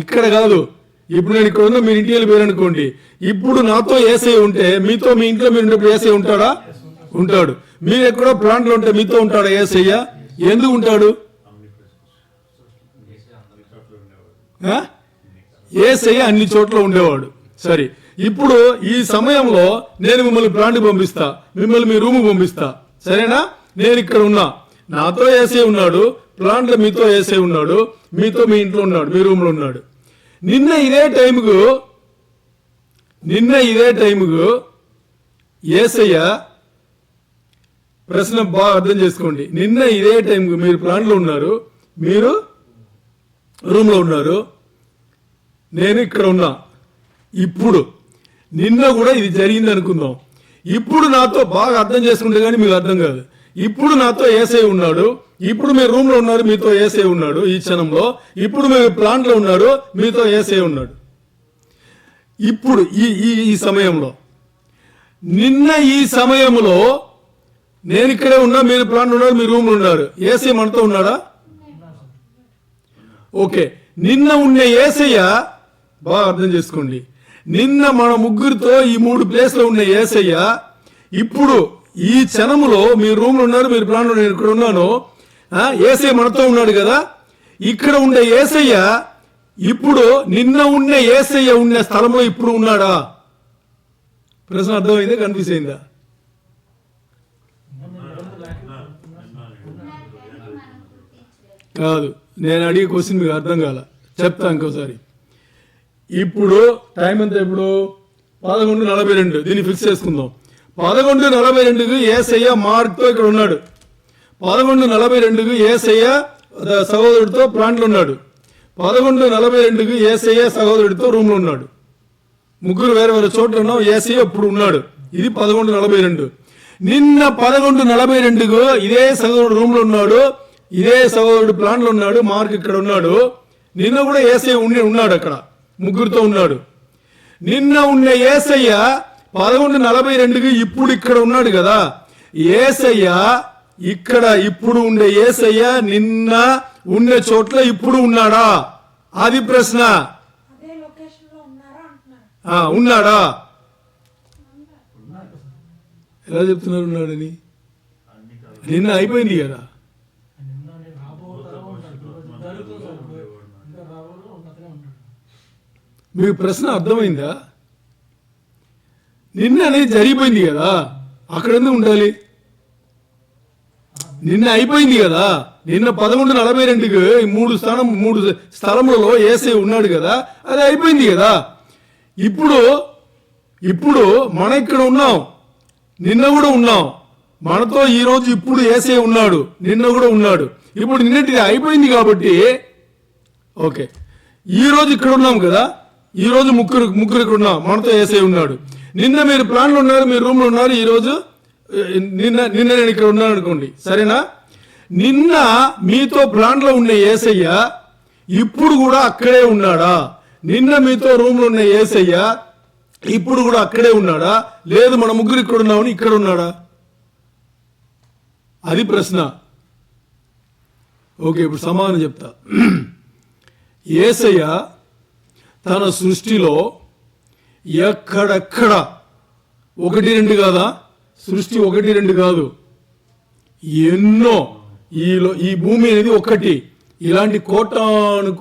ఇక్కడ కాదు, ఇప్పుడు నేను ఇక్కడ ఉన్నా, మీరు ఇంటికి వెళ్ళిపోయారు అనుకోండి. ఇప్పుడు నాతో యేసయ్య ఉంటే మీతో, మీ ఇంట్లో మీరు ఉన్నప్పుడు యేసయ్య ఉంటాడా? ఉంటాడు. మీరు ఎక్కడో ప్లాంట్లో ఉంటే మీతో ఉంటాడా యేసయ్య? ఎందుకు ఉంటాడు? యేసయ్య అన్ని చోట్ల ఉండేవాడు. సరే, ఇప్పుడు ఈ సమయంలో నేను మిమ్మల్ని ప్లాంట్ పంపిస్తా, మిమ్మల్ని మీ రూమ్ పంపిస్తా, సరేనా? నేను ఇక్కడ ఉన్నా, నాతో యేసయ్య ఉన్నాడు, ప్లాంట్లో మీతో యేసయ్య ఉన్నాడు, మీతో మీ ఇంట్లో ఉన్నాడు, మీ రూమ్ లో ఉన్నాడు. నిన్న ఇదే టైముకు యేసయ్య, ప్రశ్న బాగా అర్థం చేసుకోండి, నిన్న ఇదే టైంకు మీరు ప్లాంట్లో ఉన్నారు, మీరు రూమ్ లో ఉన్నారు, నేను ఇక్కడ ఉన్నా. ఇప్పుడు నిన్న కూడా ఇది జరిగింది అనుకుందాం. ఇప్పుడు నాతో బాగా అర్థం చేసుకుంటే కానీ మీకు అర్థం కాదు. ఇప్పుడు నాతో యేసయ్య ఉన్నాడు, ఇప్పుడు మీరు రూమ్ లో ఉన్నారు, మీతో యేసయ్య ఉన్నాడు ఈ క్షణంలో. ఇప్పుడు మీరు ప్లాంట్ లో ఉన్నారు, మీతో యేసయ్య ఉన్నాడు. ఇప్పుడు ఈ సమయంలో, నిన్న ఈ సమయంలో నేను ఇక్కడే ఉన్నా, మీరు ప్లాంట్ ఉన్నారు, మీ రూమ్ లో ఉన్నారు, యేసయ్య మనతో ఉన్నాడా? ఓకే, నిన్న ఉన్న యేసయ్య బాగా అర్థం చేసుకోండి, నిన్న మన ముగ్గురితో ఈ 3 ప్లేస్లో ఉన్న యేసయ్య ఇప్పుడు ఈ క్షణములో మీ రూమ్ లో ఉన్నారు, మీరు ప్లాన్ నేను ఇక్కడ ఉన్నాను, యేసయ్య మనతో ఉన్నాడు కదా. ఇక్కడ ఉండే యేసయ్య ఇప్పుడు నిన్న ఉన్న యేసయ్య ఉన్న స్థలంలో ఇప్పుడు ఉన్నాడా? ప్రశ్న అర్థమైందా? కన్ఫ్యూజ్ అయిందా? కాదు, నేను అడిగే క్వశ్చన్ మీకు అర్థం కాల, చెప్తా ఇంకోసారి. ఇప్పుడు టైం ఎంత? ఇప్పుడు 11:42. దీన్ని ఫిక్స్ చేసుకుందాం. 11:42కు యేసయ్య మార్క్తో ఇక్కడ ఉన్నాడు. 11:42కు యేసయ్య సహోదరుడితో ప్లాంట్లో ఉన్నాడు. 11:42కు యేసయ్య సహోదరుడితో రూమ్ లో ఉన్నాడు. ముగ్గురు వేరే వేరే చోట్ల ఉన్నాం, యేసయ్య ఇప్పుడు ఉన్నాడు. ఇది 11:42. నిన్న 11:42కు ఇదే సహోదరుడు రూమ్ లో ఉన్నాడు, ఇదే సహోదరుడు ప్లాంట్ లో ఉన్నాడు, మార్క్ ఇక్కడ ఉన్నాడు. నిన్న కూడా యేసయ్య ఉన్నాడు, అక్కడ ముగ్గురుతో ఉన్నాడు. నిన్న ఉన్న యేసయ్య 11:42కి ఇప్పుడు ఇక్కడ ఉన్నాడు కదా. యేసయ్య ఇక్కడ ఇప్పుడు ఉండే యేసయ్య నిన్న ఉన్న చోట్ల ఇప్పుడు ఉన్నాడా? అది ప్రశ్న. ఉన్నాడా? ఎలా చెప్తున్నారు ఉన్నాడని? నిన్న అయిపోయింది కదా. మీకు ప్రశ్న అర్థమైందా? నిన్న అనేది జరిగిపోయింది కదా, అక్కడ ఎందుకు ఉండాలి? నిన్న అయిపోయింది కదా. నిన్న 11:42కి 3 స్థలములలో యేసయ్య ఉన్నాడు కదా, అది అయిపోయింది కదా. ఇప్పుడు మనం ఇక్కడ ఉన్నాం, నిన్న కూడా ఉన్నాం, మనతో ఈ రోజు ఇప్పుడు యేసయ్య ఉన్నాడు, నిన్న కూడా ఉన్నాడు. ఇప్పుడు నిన్నటిది అయిపోయింది కాబట్టి ఓకే, ఈ రోజు ఇక్కడ ఉన్నాం కదా, ఈ రోజు ముగ్గురు ఇక్కడ ఉన్నాం, మనతో యేసయ్య ఉన్నాడు. నిన్న మీరు ప్లాన్ లో ఉన్నారు, మీరు రూమ్ లో ఉన్నారు, ఈ రోజు నిన్న నేను ఇక్కడ ఉన్నాను అనుకోండి, సరేనా? నిన్న మీతో ప్లాన్ లో ఉన్న యేసయ్య ఇప్పుడు కూడా అక్కడే ఉన్నాడా? నిన్న మీతో రూమ్ లో ఉన్న యేసయ్య ఇప్పుడు కూడా అక్కడే ఉన్నాడా? లేదు మన ముగ్గురు ఇక్కడ ఉన్నామని ఇక్కడ ఉన్నాడా? అది ప్రశ్న. ఓకే, ఇప్పుడు సమాధానం చెప్తా. యేసయ్య తన సృష్టిలో ఎక్కడెక్కడ 1-2 కాదా, సృష్టి 1-2 కాదు, ఎన్నో, ఈ భూమి అనేది ఒకటి, ఇలాంటి కోటాను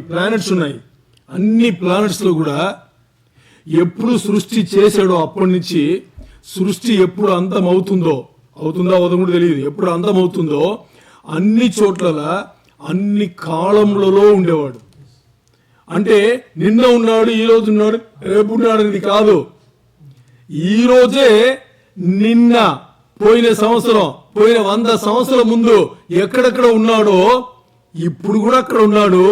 ప్లానెట్స్ ఉన్నాయి. అన్ని ప్లానెట్స్ లో కూడా ఎప్పుడు సృష్టి చేశాడో అప్పటి నుంచి సృష్టి ఎప్పుడు అవుతుందో అవుతుందో తెలియదు, ఎప్పుడు అంతమవుతుందో అన్ని చోట్ల అన్ని కాలంలో ఉండేవాడు. అంటే నిన్న ఉన్నాడు, ఈ రోజు ఉన్నాడు, రేపు ఉన్నాడు అనేది కాదు. ఈ రోజే నిన్న పోయిన 100 సంవత్సరాల ముందు ఎక్కడెక్కడ ఉన్నాడో ఇప్పుడు కూడా అక్కడ ఉన్నాడు,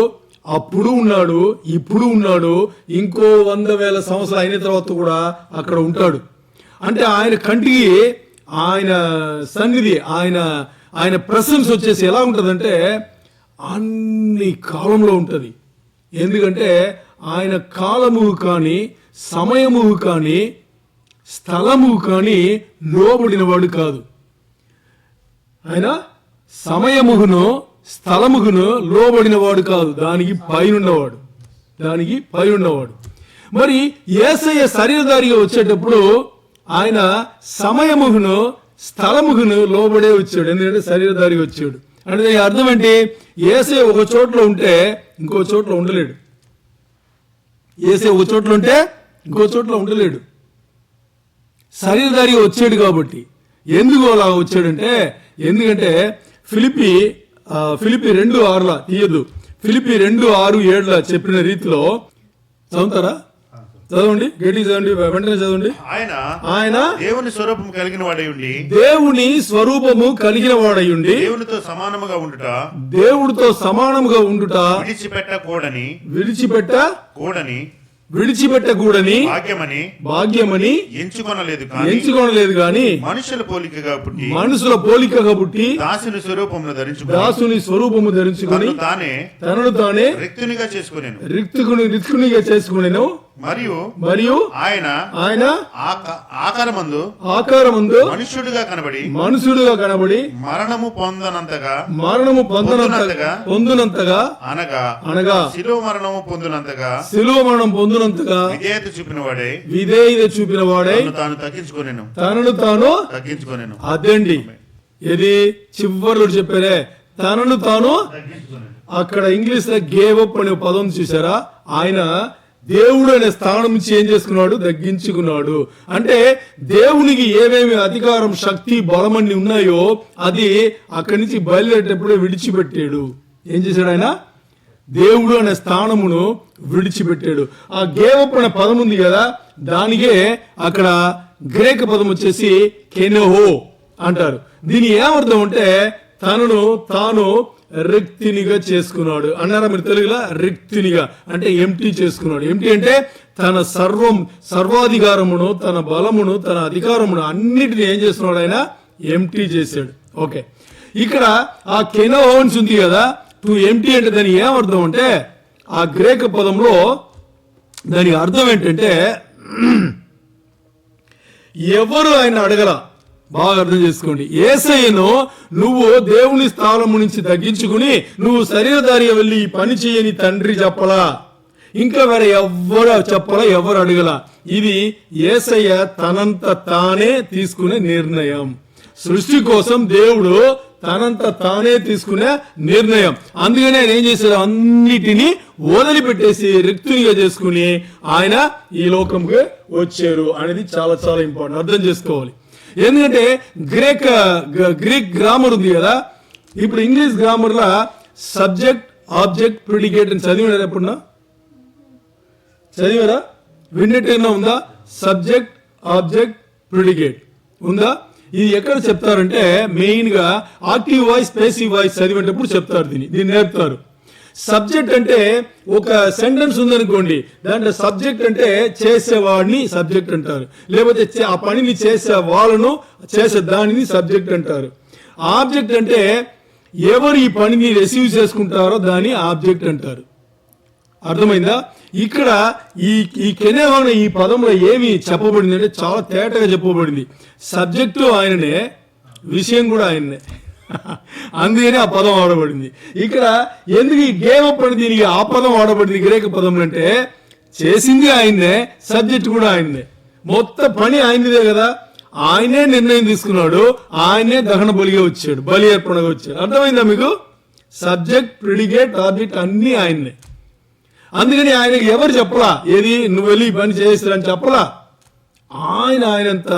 అప్పుడు ఉన్నాడు, ఇప్పుడు ఉన్నాడు, ఇంకో 100,000 సంవత్సరాలు అయిన తర్వాత కూడా అక్కడ ఉంటాడు. అంటే ఆయన కంటికి ఆయన సన్నిధి, ఆయన ప్రెసెన్స్ వచ్చేసి ఎలా ఉంటుందంటే అన్ని కాలంలో ఉంటుంది. ఎందుకంటే ఆయన కాలము కానీ, సమయము కానీ, స్థలము కానీ లోబడిన వాడు కాదు. ఆయన సమయమును స్థలమును లోబడిన వాడు కాదు, దానికి పైనున్నవాడు. మరి యేసయ్య శరీరధారిగా వచ్చేటప్పుడు ఆయన సమయమును స్థలమును లోబడే వచ్చాడు. ఎందుకంటే శరీరధారిగా వచ్చాడు అంటే అర్థం ఏంటి? యేసయ్య ఒక చోట్ల ఉంటే ఇంకో చోట్ల ఉండలేడు. యేసయ్య ఒక చోట్ల ఉంటే ఇంకో చోట్ల ఉండలేడు. శరీరధారిగా వచ్చాడు కాబట్టి. ఎందుకు అలా వచ్చాడంటే, ఎందుకంటే ఫిలిప్పి 2:6 తీయదు, ఫిలిప్పి 2:6-7 చెప్పిన రీతిలో చదువుతారా? చదవండి, గట్టి చదవండి, వెంటనే చదవండి. ఆయన దేవుని స్వరూపము కలిగిన వాడయుండి, దేవునితో సమానముగా ఉండుట విడిచిపెట్టకూడని భాగ్యమని ఎంచుకొనలేదు గాని మనుషుల పోలికగా పుట్టి దాసుని స్వరూపము ధరించుకొని తనను తానే రిక్తునిగా చేసుకొనెను. మరియు ఆయన ఆకారమందు మనుష్యుడుగా కనబడి మరణము పొందనంతగా అనగా శిలువ మరణం పొందినంతగా విధేయత చూపిన వాడే తనను తాను తగ్గించుకొనెను. అదండి ఇది చివరిలో చెప్పారే, తనను తాను. అక్కడ ఇంగ్లీష్ లో గేవ్ అప్ అనే పదం చూసారా? ఆయన దేవుడు అనే స్థానం నుంచి ఏం చేసుకున్నాడు? తగ్గించుకున్నాడు. అంటే దేవునికి ఏమేమి అధికారం, శక్తి, బలమన్ని ఉన్నాయో అది అక్కడి నుంచి బయలుదేరేటప్పుడే విడిచిపెట్టాడు. ఏం చేశాడు ఆయన? దేవుడు అనే స్థానమును విడిచిపెట్టాడు. ఆ గేవప్ అనే పదం ఉంది కదా, దానికే అక్కడ గ్రేక పదం వచ్చేసి కెనోహో అంటారు. దీని ఏమర్థం అంటే తనను తాను రిక్తినిగా చేసుకున్నాడు అన్నారా మీరు తెలుగులో? రిక్తినిగా అంటే ఎంటీ చేసుకున్నాడు. ఎంటీ అంటే తన సర్వాధికారమును, తన బలమును, తన అధికారమును అన్నిటిని ఏం చేస్తున్నాడు? ఆయన ఎంటీ చేశాడు. ఓకే, ఇక్కడ ఆ కెనోహోన్స్ ఉంది కదా, టు ఎంటీ అంటే దాని ఏమర్థం అంటే ఆ గ్రేక పదంలో దాని అర్థం ఏంటంటే ఎవరు ఆయన అడగల. బాగా అర్థం చేసుకోండి. యేసయ్యను నువ్వు దేవుని స్థానము నుంచి తగ్గించుకుని నువ్వు శరీరధారిగా వెళ్ళి ఈ పని చేయని తండ్రి చెప్పలా, ఇంకా వేరే ఎవరు చెప్పలా, ఎవరు అడగల. ఇది యేసయ్య తనంత తానే తీసుకునే నిర్ణయం. సృష్టి కోసం దేవుడు తనంత తానే తీసుకునే నిర్ణయం. అందుకనే ఆయన ఏం చేశాడు? అన్నిటినీ వదిలిపెట్టేసి రిక్తునిగా చేసుకుని ఆయన ఈ లోకంకి వచ్చారు అనేది చాలా చాలా ఇంపార్టెంట్, అర్థం చేసుకోవాలి. ఎందుకంటే గ్రీక్ గ్రామర్ ఉంది కదా, ఇప్పుడు ఇంగ్లీష్ గ్రామర్ లా సబ్జెక్ట్, ఆబ్జెక్ట్, ప్రిడికేట్ అని చదివారా? ఎప్పుడున్నా చదివారా? విన్నట్టేనా ఉందా? సబ్జెక్ట్, ఆబ్జెక్ట్, ప్రిడికేట్ ఉందా? ఇది ఎక్కడ చెప్తారంటే మెయిన్ గా యాక్టివ్ వాయిస్, పేసివ్ వాయిస్ చదివేటప్పుడు చెప్తారు. దీన్ని నేర్పుతారు. సబ్జెక్ట్ అంటే ఒక సెంటెన్స్ ఉందనుకోండి, దాంట్లో సబ్జెక్ట్ అంటే చేసేవాడిని సబ్జెక్ట్ అంటారు, లేకపోతే ఆ పనిని చేసే వాళ్ళను చేసే దానిని సబ్జెక్ట్ అంటారు. ఆబ్జెక్ట్ అంటే ఎవరు ఈ పనిని రిసీవ్ చేసుకుంటారో దాన్ని ఆబ్జెక్ట్ అంటారు. అర్థమైందా? ఇక్కడ ఈ కెనోహో ఈ పదంలో ఏమి చెప్పబడింది అంటే చాలా తేటగా చెప్పబడింది. సబ్జెక్టు ఆయననే, విషయం కూడా ఆయననే. అందుకనే ఆ పదం వాడబడింది. ఇక్కడ ఎందుకు ఈ గేవప్ అని దీనికి ఆ పదం వాడబడింది గ్రేక పదం అంటే చేసింది ఆయన్నే, సబ్జెక్ట్ కూడా ఆయన్నే, మొత్తం పని ఆయనదే కదా. ఆయనే నిర్ణయం తీసుకున్నాడు, ఆయనే దహన బలిగా వచ్చాడు, బలి అర్పణగా వచ్చాడు. అర్థమైందా మీకు? సబ్జెక్ట్, ప్రిడికేట్, ఆబ్జెక్ట్ అన్ని ఆయన్నే. అందుకని ఆయనకి ఎవరు చెప్పలా ఏది నువ్వు వెళ్ళి పని చేస్తారని చెప్పలా. ఆయనంత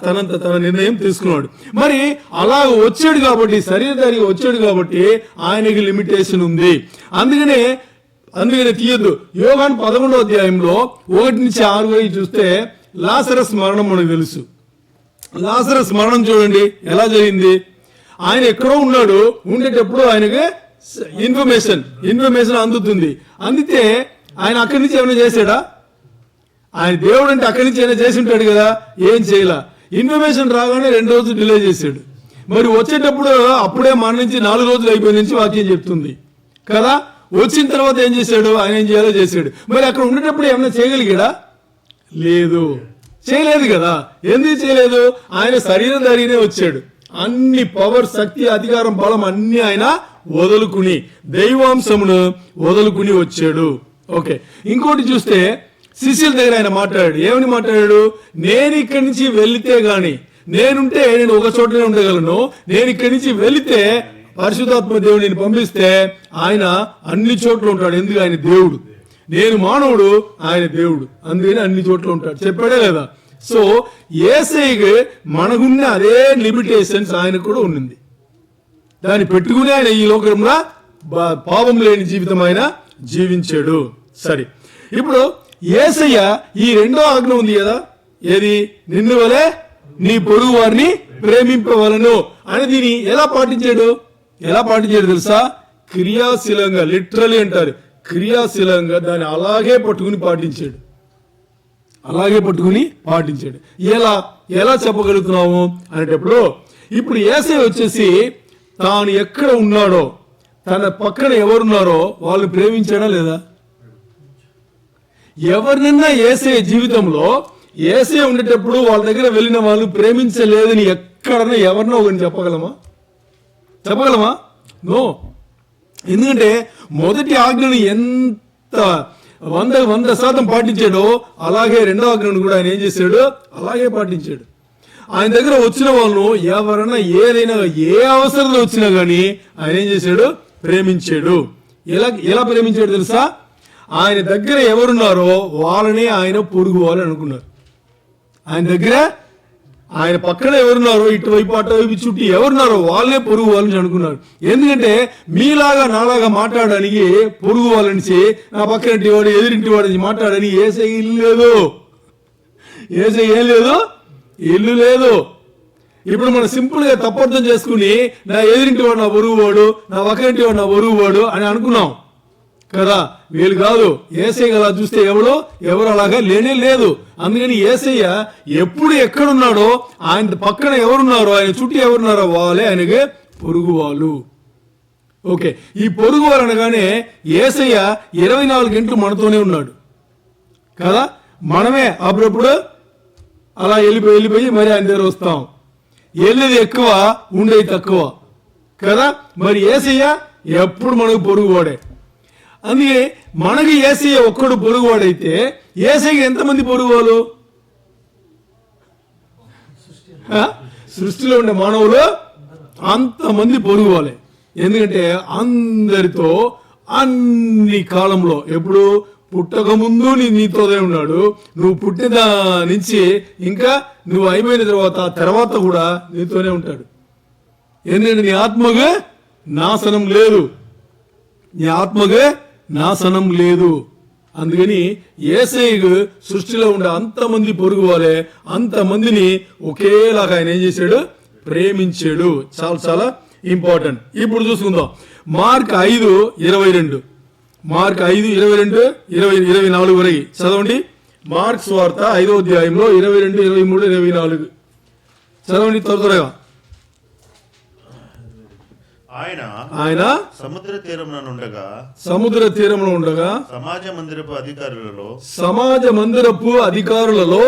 తనంత తన నిర్ణయం తీసుకున్నాడు. మరి అలా వచ్చాడు కాబట్టి, శరీరధారిగా వచ్చాడు కాబట్టి ఆయనకి లిమిటేషన్ ఉంది. అందుకనే తీయద్దు. యోహాను 11వ అధ్యాయంలో 1-6 చూస్తే లాజరస్ మరణం మనకు తెలుసు. లాజరస్ మరణం చూడండి ఎలా జరిగింది. ఆయన ఎక్కడో ఉన్నాడు, ఉండేటప్పుడు ఆయనకి ఇన్ఫర్మేషన్ అందుతుంది. అందితే ఆయన అక్కడి నుంచి ఏమైనా చేశాడా? ఆయన దేవుడు అంటే అక్కడి నుంచి ఏమైనా చేసి ఉంటాడు కదా, ఏం చేయలా. ఇన్ఫర్మేషన్ రాగానే 2 రోజులు డిలే చేశాడు. మరి వచ్చేటప్పుడు అప్పుడే మన నుంచి 4 రోజులు అయిపోయిన నుంచి వాక్యం చెప్తుంది కదా. వచ్చిన తర్వాత ఏం చేశాడు? ఆయన ఏం చేయాలో చేశాడు. మరి అక్కడ ఉండేటప్పుడు ఏమైనా చేయగలిగాడా? లేదు, చేయలేదు కదా. ఎందుకు చేయలేదు? ఆయన శరీరధారినే వచ్చాడు. అన్ని పవర్, శక్తి, అధికారం, బలం అన్ని ఆయన వదులుకుని, దైవాంశమును వదులుకుని వచ్చాడు. ఓకే, ఇంకోటి చూస్తే శిష్యుల దగ్గర ఆయన మాట్లాడాడు. ఏమని మాట్లాడాడు? నేను ఇక్కడి నుంచి వెళితే గాని, నేనుంటే నేను ఒక చోటనే ఉండగలను. నేను ఇక్కడి నుంచి వెళితే పరిశుద్ధాత్మ దేవుడిని పంపిస్తే ఆయన అన్ని చోట్ల ఉంటాడు. ఎందుకు? ఆయన దేవుడు. నేను మానవుడు, ఆయన దేవుడు, అందుకని అన్ని చోట్ల ఉంటాడు. చెప్పాడే లేదా? సో యేసయ్యకి మనకున్న అదే లిమిటేషన్స్ ఆయనకు కూడా ఉన్నది. దాన్ని పెట్టుకుని ఆయన ఈ లోకంలో పాపం లేని జీవితం ఆయన జీవించాడు. సరే, ఇప్పుడు యేసయ్య ఈ 2వ ఆజ్ఞ ఉంది కదా, ఏది? నిన్ను వలె నీ పొరుగు వారిని ప్రేమింపవలను అని. దీన్ని ఎలా పాటించాడు తెలుసా? క్రియాశీలంగా, లిటరలీ అంటారు, క్రియాశీలంగా దాన్ని అలాగే పట్టుకుని పాటించాడు. ఎలా చెప్పగలుగుతున్నాము అనేటప్పుడు, ఇప్పుడు యేసయ్య వచ్చేసి తాను ఎక్కడ ఉన్నాడో, తన పక్కన ఎవరున్నారో వాళ్ళు ప్రేమించాడా లేదా? ఎవరినన్నా యేసయ్య జీవితంలో యేసయ్య ఉండేటప్పుడు వాళ్ళ దగ్గర వెళ్ళిన వాళ్ళు ప్రేమించలేదని ఎక్కడన్నా ఎవరినో ఒకరిని చెప్పగలమా? నో. ఎందుకంటే మొదటి ఆజ్ఞను ఎంత 100% పాటించాడో అలాగే 2వ ఆజ్ఞను కూడా ఆయన ఏం చేశాడు? అలాగే పాటించాడు. ఆయన దగ్గర వచ్చిన వాళ్ళను ఎవరైనా ఏదైనా ఏ అవసరంలో వచ్చినా కానీ ఆయన ఏం చేశాడు? ప్రేమించాడు. ఎలా ప్రేమించాడు తెలుసా? ఆయన దగ్గర ఎవరున్నారో వాళ్ళనే ఆయన పొరుగు వాళ్ళు అనుకున్నారు. ఆయన పక్కన ఎవరున్నారో, ఇటువైపు అటువైపు చుట్టూ ఎవరున్నారో వాళ్ళనే పొరుగు వాళ్ళని అనుకున్నారు. ఎందుకంటే మీలాగా నాలాగా మాట్లాడడానికి పొరుగు వాళ్ళని, నా పక్కన వాడు ఎదురింటి వాడు మాట్లాడని యేసయ్య ఇల్లు లేదు. యేసయ్య ఏం లేదు? ఇల్లు లేదు. ఇప్పుడు మనం సింపుల్ గా తప్పర్థం చేసుకుని నా ఎదురింటి వాడు నా పొరుగు వాడు, నా పక్కనింటి వాడు నా పొరుగు వాడు అని అనుకున్నాం కదా. వీళ్ళు కాదు. యేసయ్య అలా చూస్తే ఎవరు అలాగా లేనే లేదు. అందుకని యేసయ్య ఎప్పుడు ఎక్కడున్నాడో, ఆయన పక్కన ఎవరున్నారో, ఆయన చుట్టూ ఎవరున్నారో వాళ్ళే ఆయనకి పొరుగు వాళ్ళు. ఓకే, ఈ పొరుగు వాళ్ళు అనగానే యేసయ్య 24 గంటలు మనతోనే ఉన్నాడు కదా. మనమే అప్పుడప్పుడు అలా వెళ్ళిపోయి మరి ఆయన దగ్గర వస్తాం. వెళ్ళేది ఎక్కువ, ఉండేది తక్కువ కదా. మరి యేసయ్య ఎప్పుడు మనకు పొరుగువాడే. అందుకే మనకి యేసయ్య ఒక్కడు పొరుగువాడైతే యేసయ్యకి ఎంతమంది పొరుగువాళ్ళు? సృష్టిలో ఉండే మానవులు అంతమంది పొరుగువాలే. ఎందుకంటే అందరితో అన్ని కాలంలో, ఎప్పుడు పుట్టక ముందు నీతోనే ఉన్నాడు, నువ్వు పుట్టిన నుంచి ఇంకా నువ్వు అయిపోయిన తర్వాత కూడా నీతోనే ఉంటాడు. ఎందుకంటే నీ ఆత్మగా నాశనం లేదు. అందుకని యేసయ్యకు సృష్టిలో ఉండే అంతమంది పొరుగు వాళ్ళే, అంతమందిని ఒకేలాగా ఆయన ఏం చేశాడు? ప్రేమించాడు. చాలా చాలా ఇంపార్టెంట్. ఇప్పుడు చూసుకుందాం మార్క్ 5:22. మార్క్ 5:22-24 వరకు చదవండి. మార్క్ సువార్త 5వ అధ్యాయంలో 22, 23, 24 చదవండి త్వరగా. ఆయన సముద్ర తీరంలో ఉండగా సమాజ మందిరపు అధికారులలో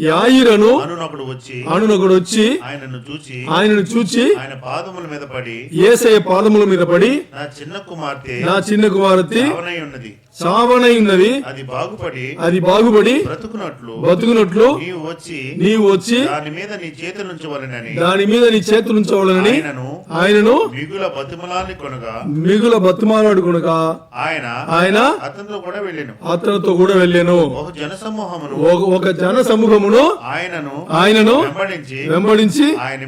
యాయిరును అనునొకడు వచ్చి ఆయనను చూచి ఆయన పాదముల మీద పడి, యేసయ్య పాదముల మీద పడి, నా చిన్న కుమార్తె సావనై ఉన్నది, అది బాగుపడి బ్రతుకునట్లు నీవు వచ్చి దాని మీద నీ చేతులుంచవలనని ఆయనను మిగుల బతిమాలాడుకొనగా ఆయన అతనితో కూడా వెళ్ళాను. ఒక జన సమూహమును ఆయనను వెంబడించి ఆయన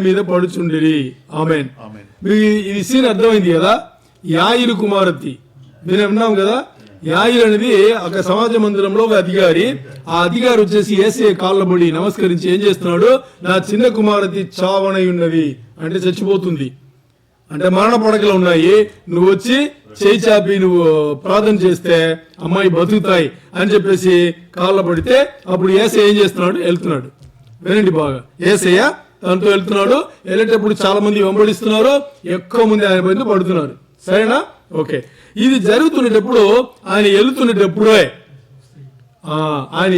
మీద పడుచుండిరి. ఆమేన్. ఈ సీన్ అర్థమైంది కదా. యాయిరు కుమార్తె విన్నాం కదా. యాయిర్ అనేది ఒక సమాజ మందిరంలో ఒక అధికారి. ఆ అధికారి వచ్చేసి యేసయ్య కాళ్ళబడి నమస్కరించి ఏం చేస్తున్నాడు, నా చిన్న కుమారతి చావనై ఉన్నది అంటే చచ్చిపోతుంది, అంటే మరణ పడకలు ఉన్నాయి, నువ్వు వచ్చి చేయి చాపి నువ్వు ప్రార్థన చేస్తే అమ్మాయి బతుకుతాయి అని చెప్పేసి కాళ్ళ పడితే అప్పుడు యేసయ్య ఏం చేస్తున్నాడు, వెళ్తున్నాడు. వినండి బాగా, యేసయ్య తనతో వెళ్తున్నాడు. వెళ్ళేటప్పుడు చాలా మంది వెంబడిస్తున్నారు, ఎక్కువ మంది ఆయన పైన పడుతున్నారు. సరేనా? ఓకే. ఇది జరుగుతున్నప్పుడు ఆయన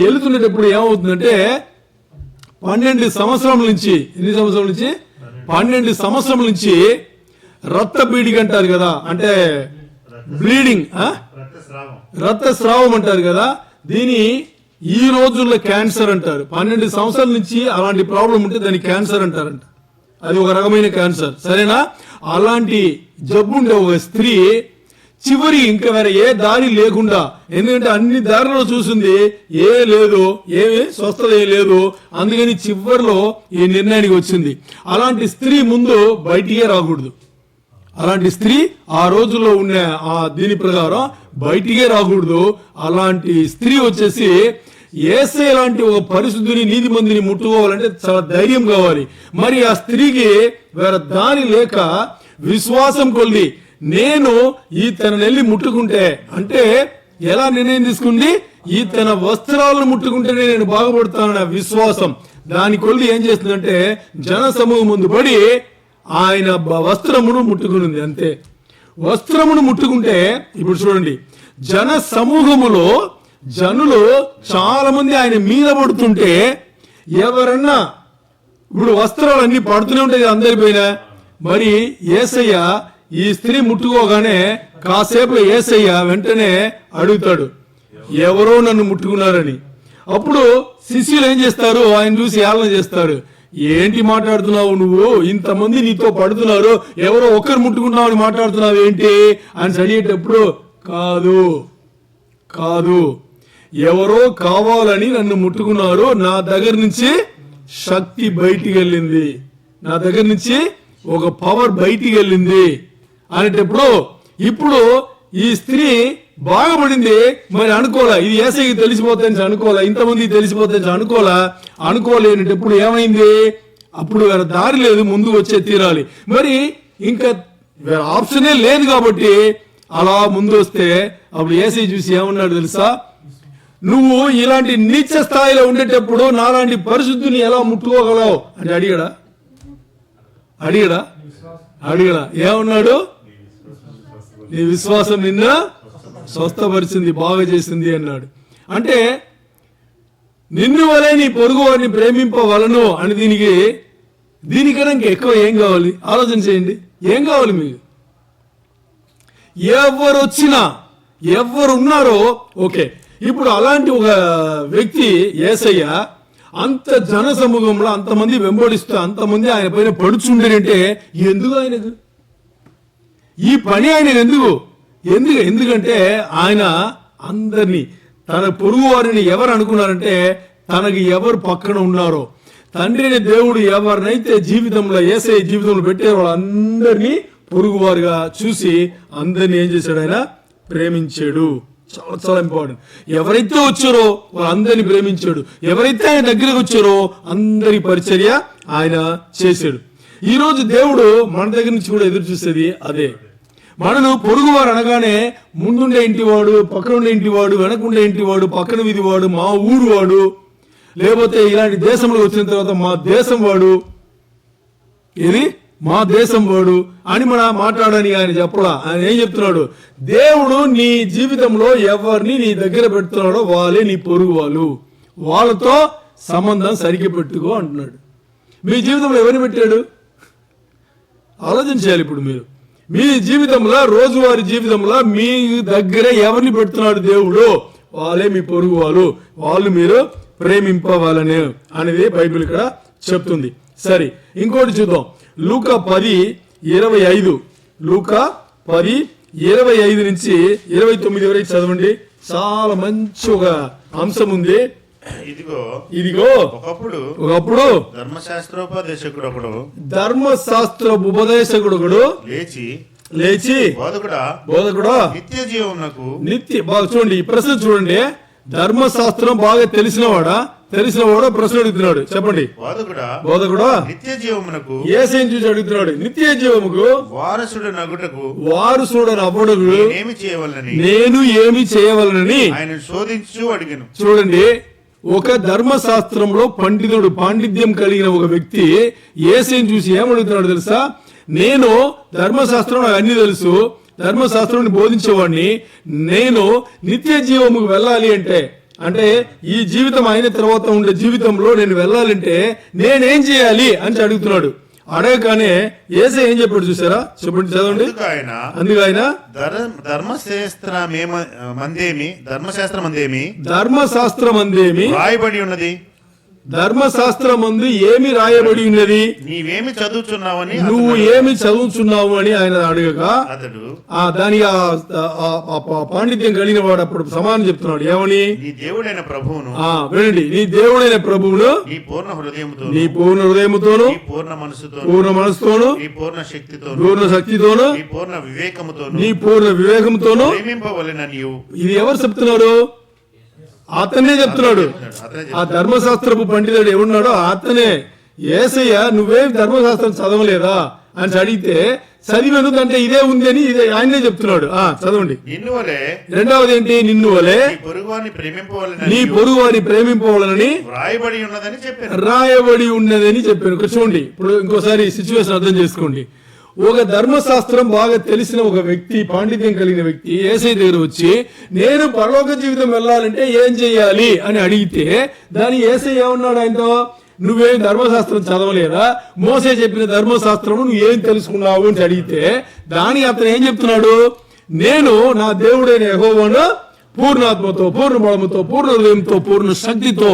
వెళ్తున్నప్పుడే ఏమవుతుందంటే 12 సంవత్సరాల నుంచి, ఎన్ని సంవత్సరాల నుంచి, 12 సంవత్సరాల నుంచి రక్తపీడిక అంటారు కదా, అంటే బ్లీడింగ్, రక్తస్రావం అంటారు కదా, దీని ఈ రోజుల్లో క్యాన్సర్ అంటారు. 12 సంవత్సరాల నుంచి అలాంటి ప్రాబ్లం ఉంటే దాన్ని క్యాన్సర్ అంటారంట. అది ఒక రకమైన క్యాన్సర్. సరేనా? అలాంటి జబ్బుండే ఒక స్త్రీ చివరి ఇంకా వేరే ఏ దారి లేకుండా, ఎందుకంటే అన్ని దారిలో చూసింది, ఏమి స్వస్థత లేదు, అందుకని చివరిలో ఈ నిర్ణయానికి వచ్చింది. అలాంటి స్త్రీ ముందు బయటికే రాకూడదు. అలాంటి స్త్రీ ఆ రోజుల్లో ఉన్న ఆ దీని ప్రకారం బయటికే రాకూడదు. అలాంటి స్త్రీ వచ్చేసి యేసయ్య లాంటి ఒక పరిశుద్ధుని నీతిమంతుని ముట్టుకోవాలంటే చాలా ధైర్యం కావాలి. మరి ఆ స్త్రీకి వేరే దారి లేక విశ్వాసం కొద్ది నేను ఈ తన నెల్లి ముట్టుకుంటే, అంటే ఎలా నిర్ణయం తీసుకుంది, ఈ తన వస్త్రాలను ముట్టుకుంటేనే నేను బాగుపడతానన్న విశ్వాసం. దాని కొద్ది ఏం చేస్తుందంటే జన సమూహం ముందు పడి ఆయన వస్త్రమును ముట్టుకునింది. అంతే. వస్త్రమును ముట్టుకుంటే ఇప్పుడు చూడండి, జన సమూహములో జనులు చాలా మంది ఆయన మీద పడుతుంటే ఎవరన్నా ఇప్పుడు వస్త్రాలు అన్ని పడుతూనే ఉంటాయి అందరిపైన. మరి యేసయ్య ఈ స్త్రీ ముట్టుకోగానే కాసేపు యేసయ్య వెంటనే అడుగుతాడు, ఎవరో నన్ను ముట్టుకున్నారని. అప్పుడు శిష్యులు ఏం చేస్తారు, ఆయన చూసి ఏళన చేస్తారు, ఏంటి మాట్లాడుతున్నావు నువ్వు, ఇంతమంది నీతో పడుతున్నారు, ఎవరో ఒకరు ముట్టుకుంటున్నావు అని మాట్లాడుతున్నావు ఏంటి అని అడిగేటప్పుడు, కాదు ఎవరో కావాలని నన్ను ముట్టుకున్నారు, నా దగ్గర నుంచి శక్తి బయటికి వెళ్ళింది, నా దగ్గర నుంచి ఒక పవర్ బయటికి వెళ్ళింది అనేటప్పుడు ఇప్పుడు ఈ స్త్రీ బాగుపడింది. మరి అనుకోలే, ఇది యేసయ్యకి తెలిసిపోతాయని అనుకోలే, ఇంతమంది తెలిసిపోతాయని అనుకోలేనప్పుడు ఏమైంది, అప్పుడు వేరే దారి లేదు, ముందు వచ్చే తీరాలి. మరి ఇంకా వేరే ఆప్షనే లేదు కాబట్టి అలా ముందు వస్తే అప్పుడు యేసయ్య చూసి ఏమన్నాడు తెలుసా, నువ్వు ఇలాంటి నీచ స్థాయిలో ఉండేటప్పుడు నాలాంటి పరిశుద్ధిని ఎలా ముట్టుకోగలవు అని అడిగడా? ఏమన్నాడు, నీ విశ్వాసం నిన్న స్వస్థపరిచింది, బాగా చేసింది అన్నాడు. అంటే నిన్ను వలే నీ పొరుగు వారిని ప్రేమింపవలను అని దీనికన్నా ఇంకా ఎక్కువ ఏం కావాలి ఆలోచన చేయండి. ఏం కావాలి మీకు? ఎవరు వచ్చినా ఎవరు ఉన్నారో ఓకే. ఇప్పుడు అలాంటి ఒక వ్యక్తి యేసయ్య అంత జన సమూహంలో అంతమంది వెంబడిస్తూ అంతమంది ఆయన పైన పడుచుండేనంటే ఎందుకు ఆయనకు ఈ పని, ఆయన ఎందుకంటే ఆయన అందరినీ తన పొరుగు వారిని ఎవరు అనుకున్నారంటే తనకి ఎవరు పక్కన ఉన్నారో, తండ్రిని దేవుడు ఎవరినైతే జీవితంలో యేసయ్య జీవితంలో పెట్టారో వాళ్ళందరినీ పొరుగువారుగా చూసి అందరినీ ఏం చేశాడు, ఆయన ప్రేమించాడు. చాలా చాలా ఇంపార్టెంట్. ఎవరైతే వచ్చారో వాళ్ళందరినీ ప్రేమించాడు, ఎవరైతే ఆయన దగ్గరకు వచ్చారో అందరి పరిచర్య ఆయన చేశాడు. ఈ రోజు దేవుడు మన దగ్గర నుంచి కూడా ఎదురు చూసేది అదే. మనను పొరుగువారు అనగానే ముందుండే ఇంటివాడు, పక్కన ఉండే ఇంటివాడు, వెనకుండే ఇంటివాడు, పక్కన వీధి వాడు, మా ఊరు వాడు, లేకపోతే ఇలాంటి దేశంలో వచ్చిన తర్వాత మా దేశం వాడు, మా దేశం వాడు అని మన మాట్లాడని ఆయన చెప్పడా. ఆయన ఏం చెప్తున్నాడు, దేవుడు నీ జీవితంలో ఎవరిని నీ దగ్గర పెడుతున్నాడో వాళ్ళే నీ పొరుగు వాళ్ళు, వాళ్ళతో సంబంధం సరిగ్గా పెట్టుకో అంటున్నాడు. మీ జీవితంలో ఎవరిని పెట్టాడు ఆలోచన చేయాలి. ఇప్పుడు మీరు మీ జీవితంలో రోజువారీ జీవితంలో మీ దగ్గర ఎవరిని పెడుతున్నాడు దేవుడు, వాళ్ళే మీ పొరుగు వాళ్ళు మీరు ప్రేమింపవాలని అనేది బైబిల్ ఇక్కడ చెప్తుంది. సరే, ఇంకోటి చూద్దాం. లూకా 10:25, లూకా 10:25 నుంచి 29 వరకు చదవండి. చాలా మంచి ఒక అంశం ఉంది. ఇదిగో ఒకప్పుడు ధర్మశాస్త్ర ఉపదేశకుడు ఒకడు లేచి లేచి బోధకుడా నిత్య జీవమునకు బాగా చూడండి, ఈ ప్రశ్న చూడండి. ధర్మశాస్త్రం బాగా తెలిసినవాడా ప్రశ్న అడుగుతున్నాడు. చెప్పండి. బోధకుడా నిత్య జీవమునకు యేసుని చూసి అడుగుతున్నాడు. నిత్య జీవముకు వారసుడు నగుటకు నేను ఏమి చేయవలనని ఆయన శోధించు అడిగాను. చూడండి, ఒక ధర్మశాస్త్రంలో పాండిత్యం కలిగిన ఒక వ్యక్తి యేసుని చూసి ఏమడుగుతున్నాడు తెలుసా? నేను ధర్మశాస్త్రం నాకు అన్ని తెలుసు, ధర్మశాస్త్రాన్ని బోధించేవాడిని, నేను నిత్య జీవముకు వెళ్ళాలి అంటే ఈ జీవితం అయిన తర్వాత ఉండే జీవితంలో నేను వెళ్ళాలంటే నేనేం చేయాలి అని అడుగుతున్నాడు. అడగగానే యేసయ్య ఏం చెప్పాడు చూసారా? చెప్పండి, చదవండి. అందుకు ఆయన ధర్మశాస్త్రమందేమి రాయబడి ఉన్నది, ధర్మశాస్త్రమందు ఏమి రాయబడి ఉన్నది, నువ్వు ఏమి చదువుచున్నావు అని ఆయన అడగగా దానికి పాండిత్యం కలిగిన వాడు అప్పుడు సమానం చెప్తున్నాడు. ఏమని? నీ దేవుడైన ప్రభువును వినండి, నీ దేవుడైన ప్రభువును నీ పూర్ణ హృదయముతోను, నీ పూర్ణ హృదయముతోను, పూర్ణ మనసుతోను, నీ పూర్ణ శక్తితోను, పూర్ణ శక్తితోను, నీ పూర్ణ వివేకముతోను, నీ పూర్ణ వివేకముతోను ప్రేమింపవలెనని. ఇది ఎవరు చెప్తున్నారు? అతనే చెప్తున్నాడు. ఆ ధర్మశాస్త్రపు పండితుడు ఎవడున్నాడో అతనే. యేసయ్య నువ్వేం ధర్మశాస్త్రం చదవలేదా అని అడిగితే చదివేందుకు అంటే ఇదే ఉంది అని ఆయనే చెప్తున్నాడు. చదవండి. రెండవది ఏంటి? నిన్ను వలె నీ పొరుగు వారిని ప్రేమింపవాలని రాయబడి ఉన్నదని చెప్పాను. చూడండి, ఇప్పుడు ఇంకోసారి సిచ్యువేషన్ అర్థం చేసుకోండి. ఒక ధర్మశాస్త్రం బాగా తెలిసిన ఒక వ్యక్తి, పాండిత్యం కలిగిన వ్యక్తి యేసయ్య దగ్గర వచ్చి నేను పరలోక జీవితం వెళ్ళాలంటే ఏం చెయ్యాలి అని అడిగితే దాని యేసయ్య ఏమన్నాడు ఆయనతో? నువ్వేం ధర్మశాస్త్రం చదవలేదా? మోసే చెప్పిన ధర్మశాస్త్రం నువ్వు ఏం తెలుసుకున్నావు అని అడిగితే దాని అతను ఏం చెప్తున్నాడు? నేను నా దేవుడైన యెహోవాను పూర్ణాత్మతో, పూర్ణ బలముతో, పూర్ణ హృదయంతో, పూర్ణ శక్తితో,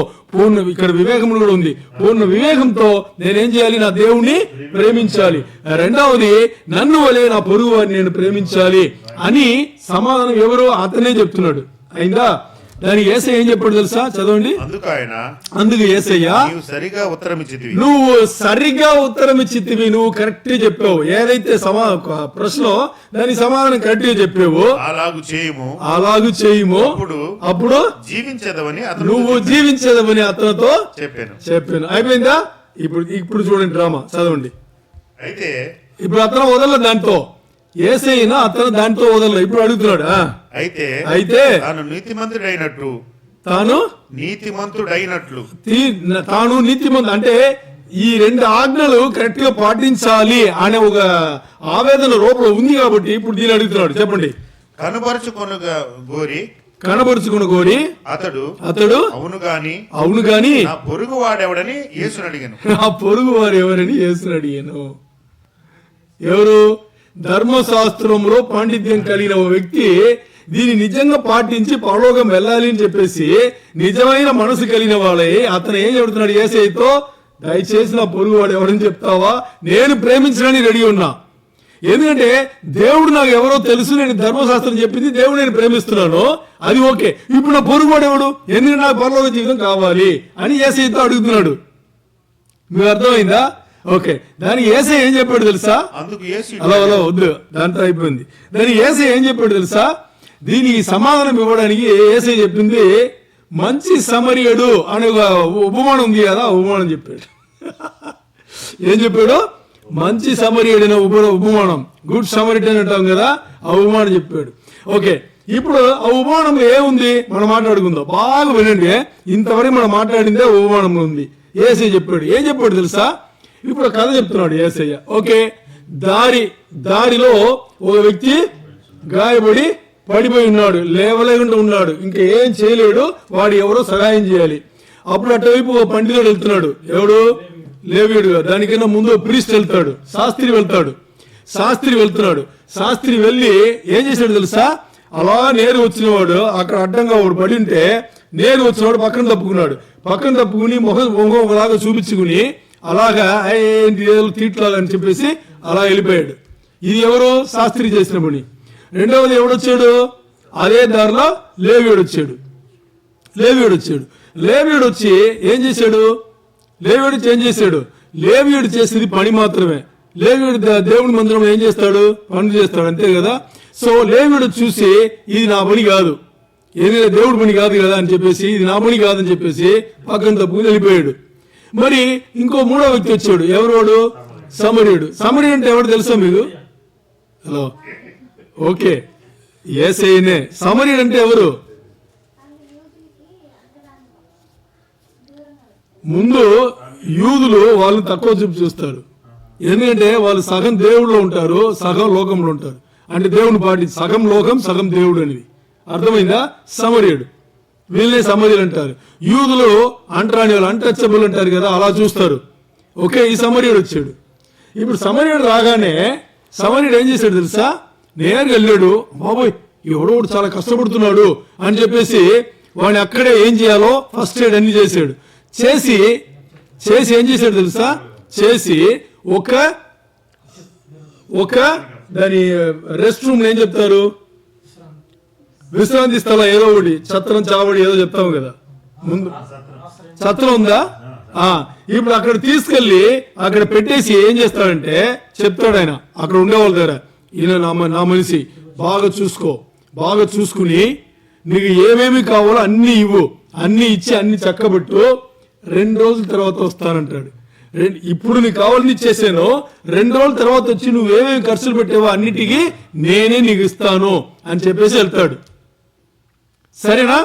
ఇక్కడ వివేకం కూడా ఉంది, పూర్ణ వివేకంతో నేనేం చేయాలి? నా దేవుణ్ణి ప్రేమించాలి. రెండవది నన్ను వలె నా పొరుగు వారిని నేను ప్రేమించాలి అని సమాధానం ఎవరు? అతనే చెప్తున్నాడు. అయిందా? దానికి యేసయ్య ఏం చెప్పాడు తెలుసా? చదవండి. అందుకు యేసయ్య నువ్వు సరిగా ఉత్తరం ఇచ్చితివి, నువ్వు కరెక్ట్ గా చెప్పావు. ఏదైతే ప్రశ్న దానికి సమాధానం కరెక్ట్ గా చెప్పావు, అలాగు చేయము, అప్పుడు నువ్వు జీవించేదవని అతనితో చెప్పాను. అయిపోయిందా? ఇప్పుడు చూడండి డ్రామా, చదవండి. అయితే ఇప్పుడు అతను వదల దాంతో యేసయ్యను అతను దాంతో వదల. ఇప్పుడు అడుగుతున్నాడు. అయితే తాను నీతిమంతుడు అంటే ఈ రెండు ఆజ్ఞలు కరెక్ట్ గా పాటించాలి అనే ఒక ఆవేదన రూపంలో ఉంది కాబట్టి ఇప్పుడు దీన్ని అడుగుతున్నాడు. చెప్పండి. కనబరుచుకున్న గోరి అతడు అవును గాని పొరుగు వాడెవడని యేసుని అడిగాను. ఆ పొరుగు వారు ఎవరని యేసుని అడిగాను. ఎవరు? ధర్మశాస్త్రంలో పాండిత్యం కలిగిన ఒక వ్యక్తి దీన్ని నిజంగా పాటించి పరలోకం వెళ్ళాలి అని చెప్పేసి నిజమైన మనసు కలిగిన వాళ్ళే అతను ఏం చెబుతున్నాడు యేసయ్యతో? దయచేసి నా పొరుగువాడు ఎవరని చెప్తావా? నేను ప్రేమించడానికి రెడీ ఉన్నా. ఎందుకంటే దేవుడు నాకు ఎవరో తెలుసు, నేను ధర్మశాస్త్రం చెప్పింది దేవుడు నేను ప్రేమిస్తున్నాను, అది ఓకే. ఇప్పుడు నా పొరుగువాడు ఎవడు? ఎందుకంటే నాకు పరలోక జీవితం కావాలి అని యేసయ్యతో అడుగుతున్నాడు. మీకు అర్థమైందా? ఓకే. దానికి యేసయ్య ఏం చెప్పాడు తెలుసా? అలా వద్దు, దాంతో అయిపోయింది. దానికి యేసయ్య ఏం చెప్పాడు తెలుసా? దీనికి సమాధానం ఇవ్వడానికి యేసయ్య చెప్పింది మంచి సమరియడు అనే ఒక ఉపమానం ఉంది కదా, ఉపమానం చెప్పాడు. ఏం చెప్పాడు? మంచి సమరియడిన ఉపమానం, గుడ్ సమరిటన్ అంటాం కదా, ఆ ఉపమానం చెప్పాడు. ఓకే, ఇప్పుడు ఆ ఉపమానంలో ఏముంది మనం మాట్లాడుకుందాం. బాగా వినండి, ఇంతవరకు మనం మాట్లాడిందే ఉపమానంలో ఉంది. యేసయ్య చెప్పాడు. ఏం చెప్పాడు తెలుసా? ఇప్పుడు కథ చెప్తున్నాడు యేసయ్య. ఓకే, దారిలో ఒక వ్యక్తి గాయపడి పడిపోయి ఉన్నాడు, లేవలేకుండా ఉన్నాడు, ఇంకా ఏం చేయలేడు, వాడు ఎవరో సహాయం చేయాలి. అప్పుడు అటువైపు ఒక పండితుడు వెళ్తున్నాడు. ఎవడు? లేవీయుడు. దానికన్నా ముందు ప్రీస్ట్ వెళ్తాడు, శాస్త్రి వెళ్తున్నాడు. శాస్త్రి వెళ్ళి ఏం చేశాడు తెలుసా? అలా నేరు వచ్చినవాడు అక్కడ అడ్డంగా వాడు పడి ఉంటే నేరు వచ్చినవాడు పక్కన తప్పుకుని మొహం ఒకలాగా చూపించుకుని అలాగా ఏంటి తీట్లాలని చెప్పేసి అలా వెళ్ళిపోయాడు. ఇది ఎవరు? శాస్త్రి చేసిన పని. రెండవది ఎవడొచ్చాడు? అదే దారిలో లేవీయుడు వచ్చాడు. లేవీయుడు వచ్చి ఏం చేశాడు? లేవీయుడు చేసేది పని మాత్రమే. లేవీయుడు దేవుని మందిరంలో ఏం చేస్తాడు? పనులు చేస్తాడు, అంతే కదా. సో లేవీయుడు చూసి ఇది నా పని కాదు, ఏదైనా దేవుడి పని కాదు కదా అని చెప్పేసి, ఇది నా పని కాదని చెప్పేసి పక్కన తప్పుకుని వెళ్ళిపోయాడు. మరి ఇంకో మూడో వ్యక్తి వచ్చాడు. ఎవరోడు? సమరీయుడు. సమరీయుడు అంటే ఎవరు తెలుసా మీకు? Hello, okay, యేసయ్యనే. సమరీయుడు అంటే ఎవరు? ముందు యూదులు వాళ్ళని తక్కువ చూపు చూస్తారు. ఎందుకంటే వాళ్ళు సగం దేవుళ్ళు ఉంటారు, సగం లోకంలో ఉంటారు. అంటే దేవుని పాటి సగం లోకం సగం దేవుడు అనేది అర్థమైందా? సమరీయుడు, వీళ్ళనే సమరీయులు అంటారు. యూదులు అంటరాని వాళ్ళు, అన్టచబుల్ అంటారు కదా, అలా చూస్తారు. ఓకే, ఈ సమరీయుడు వచ్చాడు. ఇప్పుడు సమరీయుడు రాగానే సమరీయుడు ఏం చేశాడు తెలుసా? నేరుగా వెళ్ళాడు. బాబోయ్, ఎవడోడు చాలా కష్టపడుతున్నాడు అని చెప్పేసి వాడిని అక్కడే ఏం చేయాలో ఫస్ట్ ఎయిడ్ అన్ని చేశాడు. చేసి ఏం చేశాడు తెలుసా? చేసి ఒక దాని రెస్ట్ రూమ్ ఏం చెప్తారు? విశ్రాంతి స్థలం ఏదో ఒకటి, ఛత్రం చావడి ఏదో చెప్తాము కదా, ముందు ఛత్రం ఉందా? ఇప్పుడు అక్కడ తీసుకెళ్లి అక్కడ పెట్టేసి ఏం చేస్తాడంటే చెప్తాడు ఆయన అక్కడ ఉండేవాళ్ళ దగ్గర, ఈయన నా మనిషి, బాగా చూసుకో, బాగా చూసుకుని నీకు ఏమేమి కావాలో అన్ని ఇవ్వు, అన్ని ఇచ్చి అన్ని చక్కబెట్టు, 2 రోజుల తర్వాత వస్తానంటాడు. ఇప్పుడు నీకు కావాలని ఇచ్చేసాను, 2 రోజుల తర్వాత వచ్చి నువ్వేమేమి ఖర్చులు పెట్టావో అన్నిటికీ నేనే నీకు ఇస్తాను అని చెప్పేసి వెళ్తాడు. సరేనా?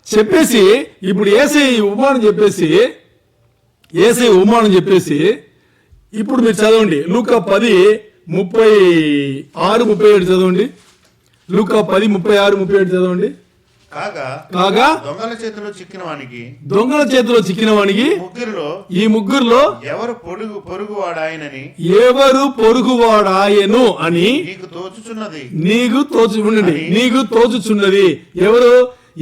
చెప్పేసి ఇప్పుడు యేసయ్య ఉపమానం చెప్పేసి ఇప్పుడు మీరు చదవండి. లూకా 10:36-37 చదవండి. లూకా 10:36-37 చదవండి. కాగా దొంగల చేతిలో చిక్కిన వానికి ఈ ముగ్గురులో ఎవరు పొరుగువాడాయను అని నీకు తోచుచున్నది. ఎవరు?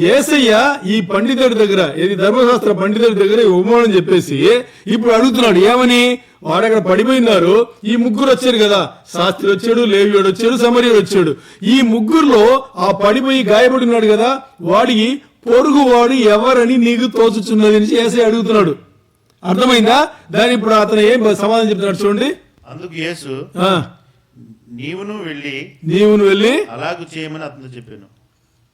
యేసయ్య ఈ పండితుడి దగ్గర, ఏది ధర్మశాస్త్ర పండితుడి దగ్గర ఉపమానం చెప్పేసి ఇప్పుడు అడుగుతున్నాడు. ఏమని? వాడక్కడ పడిపోయినారు, ఈ ముగ్గురు వచ్చారు కదా, శాస్త్రి వచ్చాడు, లేవీయుడు వచ్చాడు, సమరీయుడు వచ్చాడు. ఈ ముగ్గురులో ఆ పడిపోయి గాయపడి ఉన్నాడు కదా, వాడికి పొరుగువాడు ఎవరని నీకు తోచుచున్నది అని యేసయ్య అడుగుతున్నాడు. అర్థమైందా? దాని ఇప్పుడు అతను ఏం సమాధానం చెప్తున్నాడు చూడండి. అందుకు యేసు నీవును వెళ్ళి అలాగూ చేయమని అతను చెప్పాను.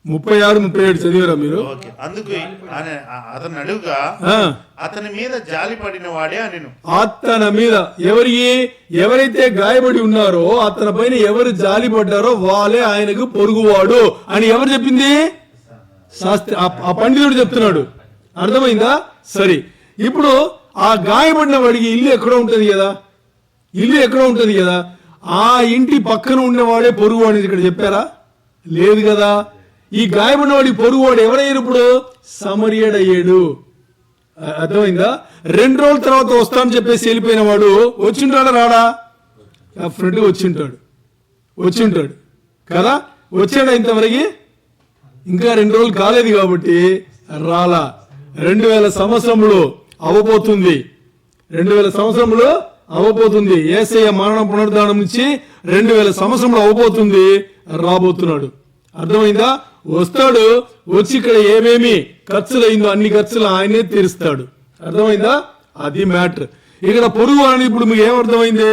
36-37 చదివారా మీరు? అందుకు అతను అడుగుగా అతని మీద జాలి పడిన వాడే అనెను. అతని మీద ఎవరైతే గాయపడి ఉన్నారో అతని పైన ఎవరు జాలి పడ్డారో వాళ్ళే ఆయనకు పొరుగువాడు అని ఎవరు చెప్పింది? శాస్త్రి, ఆ పండితుడు చెప్తున్నాడు. అర్థమైందా? సరే, ఇప్పుడు ఆ గాయపడిన వాడికి ఇల్లు ఎక్కడో ఉంటది కదా, ఆ ఇంటి పక్కన ఉన్నవాడే పొరుగువాడు ఇక్కడ చెప్పారా? లేదు కదా. ఈ గాయపడిన వాడి పొరుగువాడు ఎవరయ్యారు? ఇప్పుడు సమరీయుడయ్యాడు. అర్థమైందా? 2 రోజుల తర్వాత వస్తానని చెప్పేసి వెళ్ళిపోయిన వాడు వచ్చింటాడా రాడా? డెఫినెట్గా వచ్చింటాడు కదా. వచ్చాడా ఇంతవరకు? ఇంకా 2 రోజులు కాలేదు కాబట్టి రాలా. 2000 సంవత్సరములు అవ్వబోతుంది. 2000 సంవత్సరములు అవ్వబోతుంది. యేసయ్య మరణ పునరుద్ధానం నుంచి 2000 సంవత్సరములు అవ్వబోతుంది. రాబోతున్నాడు. అర్థమైందా? వస్తాడు, వచ్చి ఇక్కడ ఏమేమి ఖర్చులు అయిందో అన్ని ఖర్చులు ఆయనే తీరుస్తాడు. అర్థమైందా? అది మ్యాటర్. ఇక్కడ పొరుగు అని ఇప్పుడు మీకు ఏమర్థమైంది?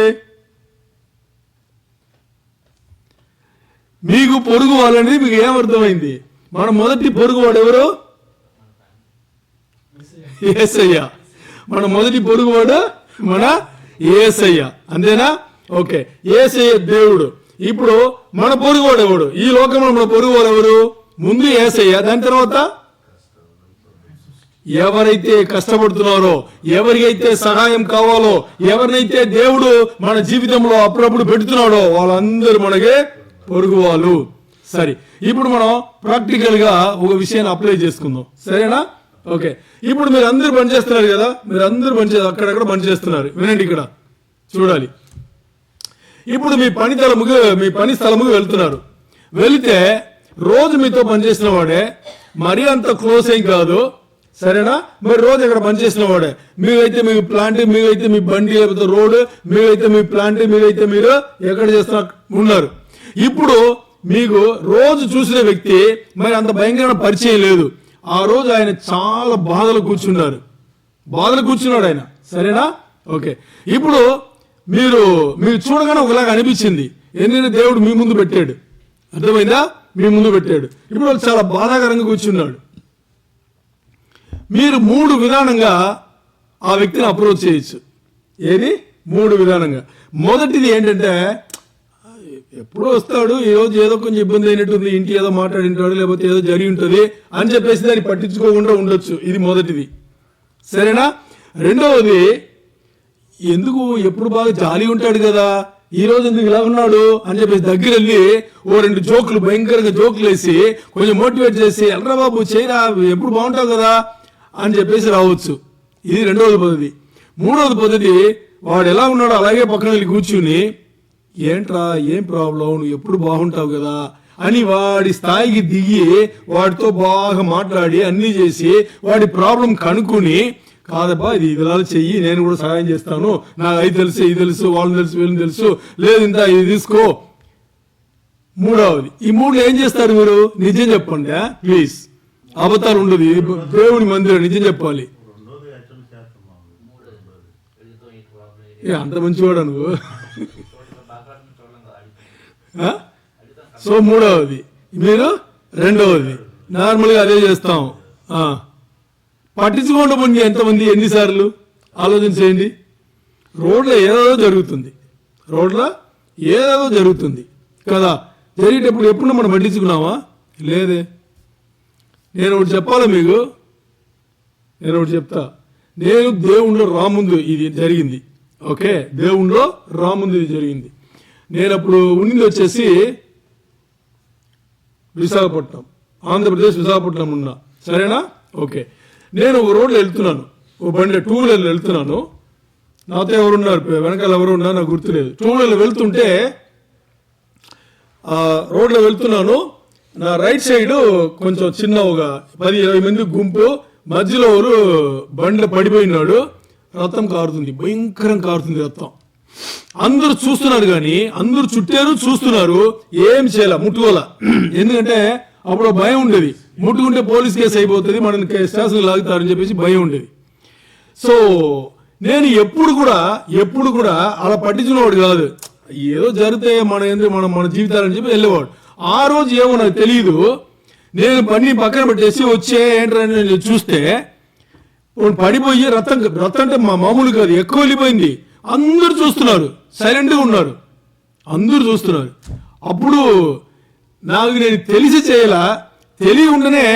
మీకు పొరుగు వాళ్ళనేది మీకు ఏమర్థమైంది? మన మొదటి పొరుగు వాడు ఎవరు? యేసయ్య. మన మొదటి పొరుగువాడు మన యేసయ్య. అంతేనా? ఓకే, యేసయ్య దేవుడు. ఇప్పుడు మన పొరుగువాడు ఎవడు? ఈ లోకంలో మన పొరుగువాడు ఎవరు? ముందు యేసయ్య, దాని తర్వాత ఎవరైతే కష్టపడుతున్నారో, ఎవరికైతే సహాయం కావాలో, ఎవరినైతే దేవుడు మన జీవితంలో అప్పుడప్పుడు పెడుతున్నాడో వాళ్ళందరూ మనకే పొరుగు వాళ్ళు. సరే, ఇప్పుడు మనం ప్రాక్టికల్ గా ఒక విషయాన్ని అప్లై చేసుకుందాం. సరేనా? ఓకే, ఇప్పుడు మీరు అందరూ పనిచేస్తున్నారు కదా, అక్కడక్కడ పనిచేస్తున్నారు. వినండి, ఇక్కడ చూడాలి. ఇప్పుడు మీ పని స్థలముకు వెళ్తున్నారు. వెళితే రోజు మీతో పనిచేసిన వాడే, మరీ అంత క్లోజ్ ఏం కాదు. సరేనా? మరి రోజు ఇక్కడ పనిచేసిన వాడే. మీరైతే మీ ప్లాంట్, మీరైతే మీ బండి, లేకపోతే రోడ్డు, మీరైతే మీ ప్లాంట్, మీరైతే మీరు ఎక్కడ చేస్తున్నా ఉన్నారు. ఇప్పుడు మీకు రోజు చూసిన వ్యక్తి మరి అంత భయంకరమైన పరిచయం లేదు. ఆ రోజు ఆయన చాలా బాధలు కూర్చున్నాడు ఆయన. సరేనా? ఓకే, ఇప్పుడు మీరు చూడగానే ఒకలాగా అనిపించింది. ఎందుకంటే దేవుడు మీ ముందు పెట్టాడు, అర్థమైందా? మీ ముందు పెట్టాడు. ఇప్పుడు వాళ్ళు చాలా బాధాకరంగా కూర్చున్నాడు. మీరు 3 విధానంగా ఆ వ్యక్తిని అప్రోచ్ చేయొచ్చు. ఏది? 3 విధానంగా. మొదటిది ఏంటంటే, ఎప్పుడో వస్తాడు, ఈ రోజు ఏదో కొంచెం ఇబ్బంది అయినట్టుంది, ఇంటి ఏదో మాట్లాడింటాడు, లేకపోతే ఏదో జరిగి ఉంటుంది అని చెప్పేసి దాన్ని పట్టించుకోకుండా ఉండొచ్చు. ఇది మొదటిది, సరేనా? రెండవది, ఎందుకు ఎప్పుడు బాగా జాలి ఉంటాడు కదా, ఈ రోజు ఎందుకు ఇలా ఉన్నాడు అని చెప్పేసి దగ్గర వెళ్ళి ఓ 2 జోకులు, భయంకరంగా జోకులు వేసి కొంచెం మోటివేట్ చేసి, ఎల్రా బాబు చేయరా, ఎప్పుడు బాగుంటావు కదా అని చెప్పేసి రావచ్చు. ఇది రెండవది పద్ధతి. మూడవది పద్ధతి, వాడు ఎలా ఉన్నాడో అలాగే పక్కన వెళ్ళి కూర్చుని, ఏంట్రా ఏం ప్రాబ్లం, నువ్వు ఎప్పుడు బాగుంటావు కదా అని వాడి స్థాయికి దిగి వాడితో బాగా మాట్లాడి అన్నీ చేసి వాడి ప్రాబ్లం కనుక్కుని, కాదబ్బా ఇది ఇలా చెయ్యి, నేను కూడా సహాయం చేస్తాను, నాకు అది తెలుసు ఇది తెలుసు, వాళ్ళని తెలుసు వీళ్ళని తెలుసు, లేదు ఇంత ఇది తీసుకో. మూడవది. ఈ 3 ఏం చేస్తారు మీరు? నిజం చెప్పండి ప్లీజ్, అబద్ధాలు ఉండదు. దేవుని మందిరం, నిజం చెప్పాలి. అంత మంచివాడా నువ్వు? సో మూడవది. మీరు రెండవది. నార్మల్గా అదే చేస్తాం. పట్టించుకోండి ఎంతమంది, ఎన్నిసార్లు ఆలోచన చేయండి. రోడ్లో ఏదో జరుగుతుంది కదా, జరిగేటప్పుడు ఎప్పుడు మనం పట్టించుకున్నావా? లేదే. నేను ఒకటి చెప్పాలా మీకు, నేను ఒకటి చెప్తా. నేను దేవుణ్ణిలో రాముందు ఇది జరిగింది, ఓకే? దేవుణ్ణిలో రాముందు ఇది జరిగింది. నేను అప్పుడు ఉండింది వచ్చేసి విశాఖపట్నం, ఆంధ్రప్రదేశ్ విశాఖపట్నం ఉన్నా, సరేనా? ఓకే. నేను ఒక రోడ్లో వెళ్తున్నాను, ఓ బండి 2 వీలర్లో వెళ్తున్నాను. నాతో ఎవరున్నారు, వెనకాల ఎవరు ఉన్నా నాకు గుర్తులేదు. 2 వీలర్లో వెళ్తుంటే రోడ్లో వెళ్తున్నాను, నా రైట్ సైడ్ కొంచెం చిన్న ఒక 10-20 మంది గుంపు, మధ్యలో ఎవరు బండిలో పడిపోయినాడు, రక్తం కారుతుంది, భయంకరం కారుతుంది రక్తం. అందరూ చూస్తున్నారు, కానీ అందరూ చుట్టారు చూస్తున్నారు, ఏం చేయాల, ముట్టుకోవాల. ఎందుకంటే అప్పుడు భయం ఉండేది, ముట్టుకుంటే పోలీస్ కేసు అయిపోతుంది, మనల్ని స్టేషన్ లాగుతారని చెప్పేసి భయం ఉండేది. సో నేను ఎప్పుడు కూడా అలా పట్టించుకునేవాడు కాదు. ఏదో జరిగితే మన జీవితాలని చెప్పి వెళ్ళేవాడు. ఆ రోజు ఏమో నాకు తెలియదు, నేను బండి పక్కన పెట్టేసి వచ్చే ఏంటని నేను చూస్తే పడిపోయి రక్తం అంటే మామూలు కాదు, ఎక్కువ వెళ్ళిపోయింది. అందరూ చూస్తున్నారు, సైలెంట్గా ఉన్నారు, అందరూ చూస్తున్నారు. అప్పుడు నాకు నేను తెలిసి చేయాల, తెలియ ఉండనే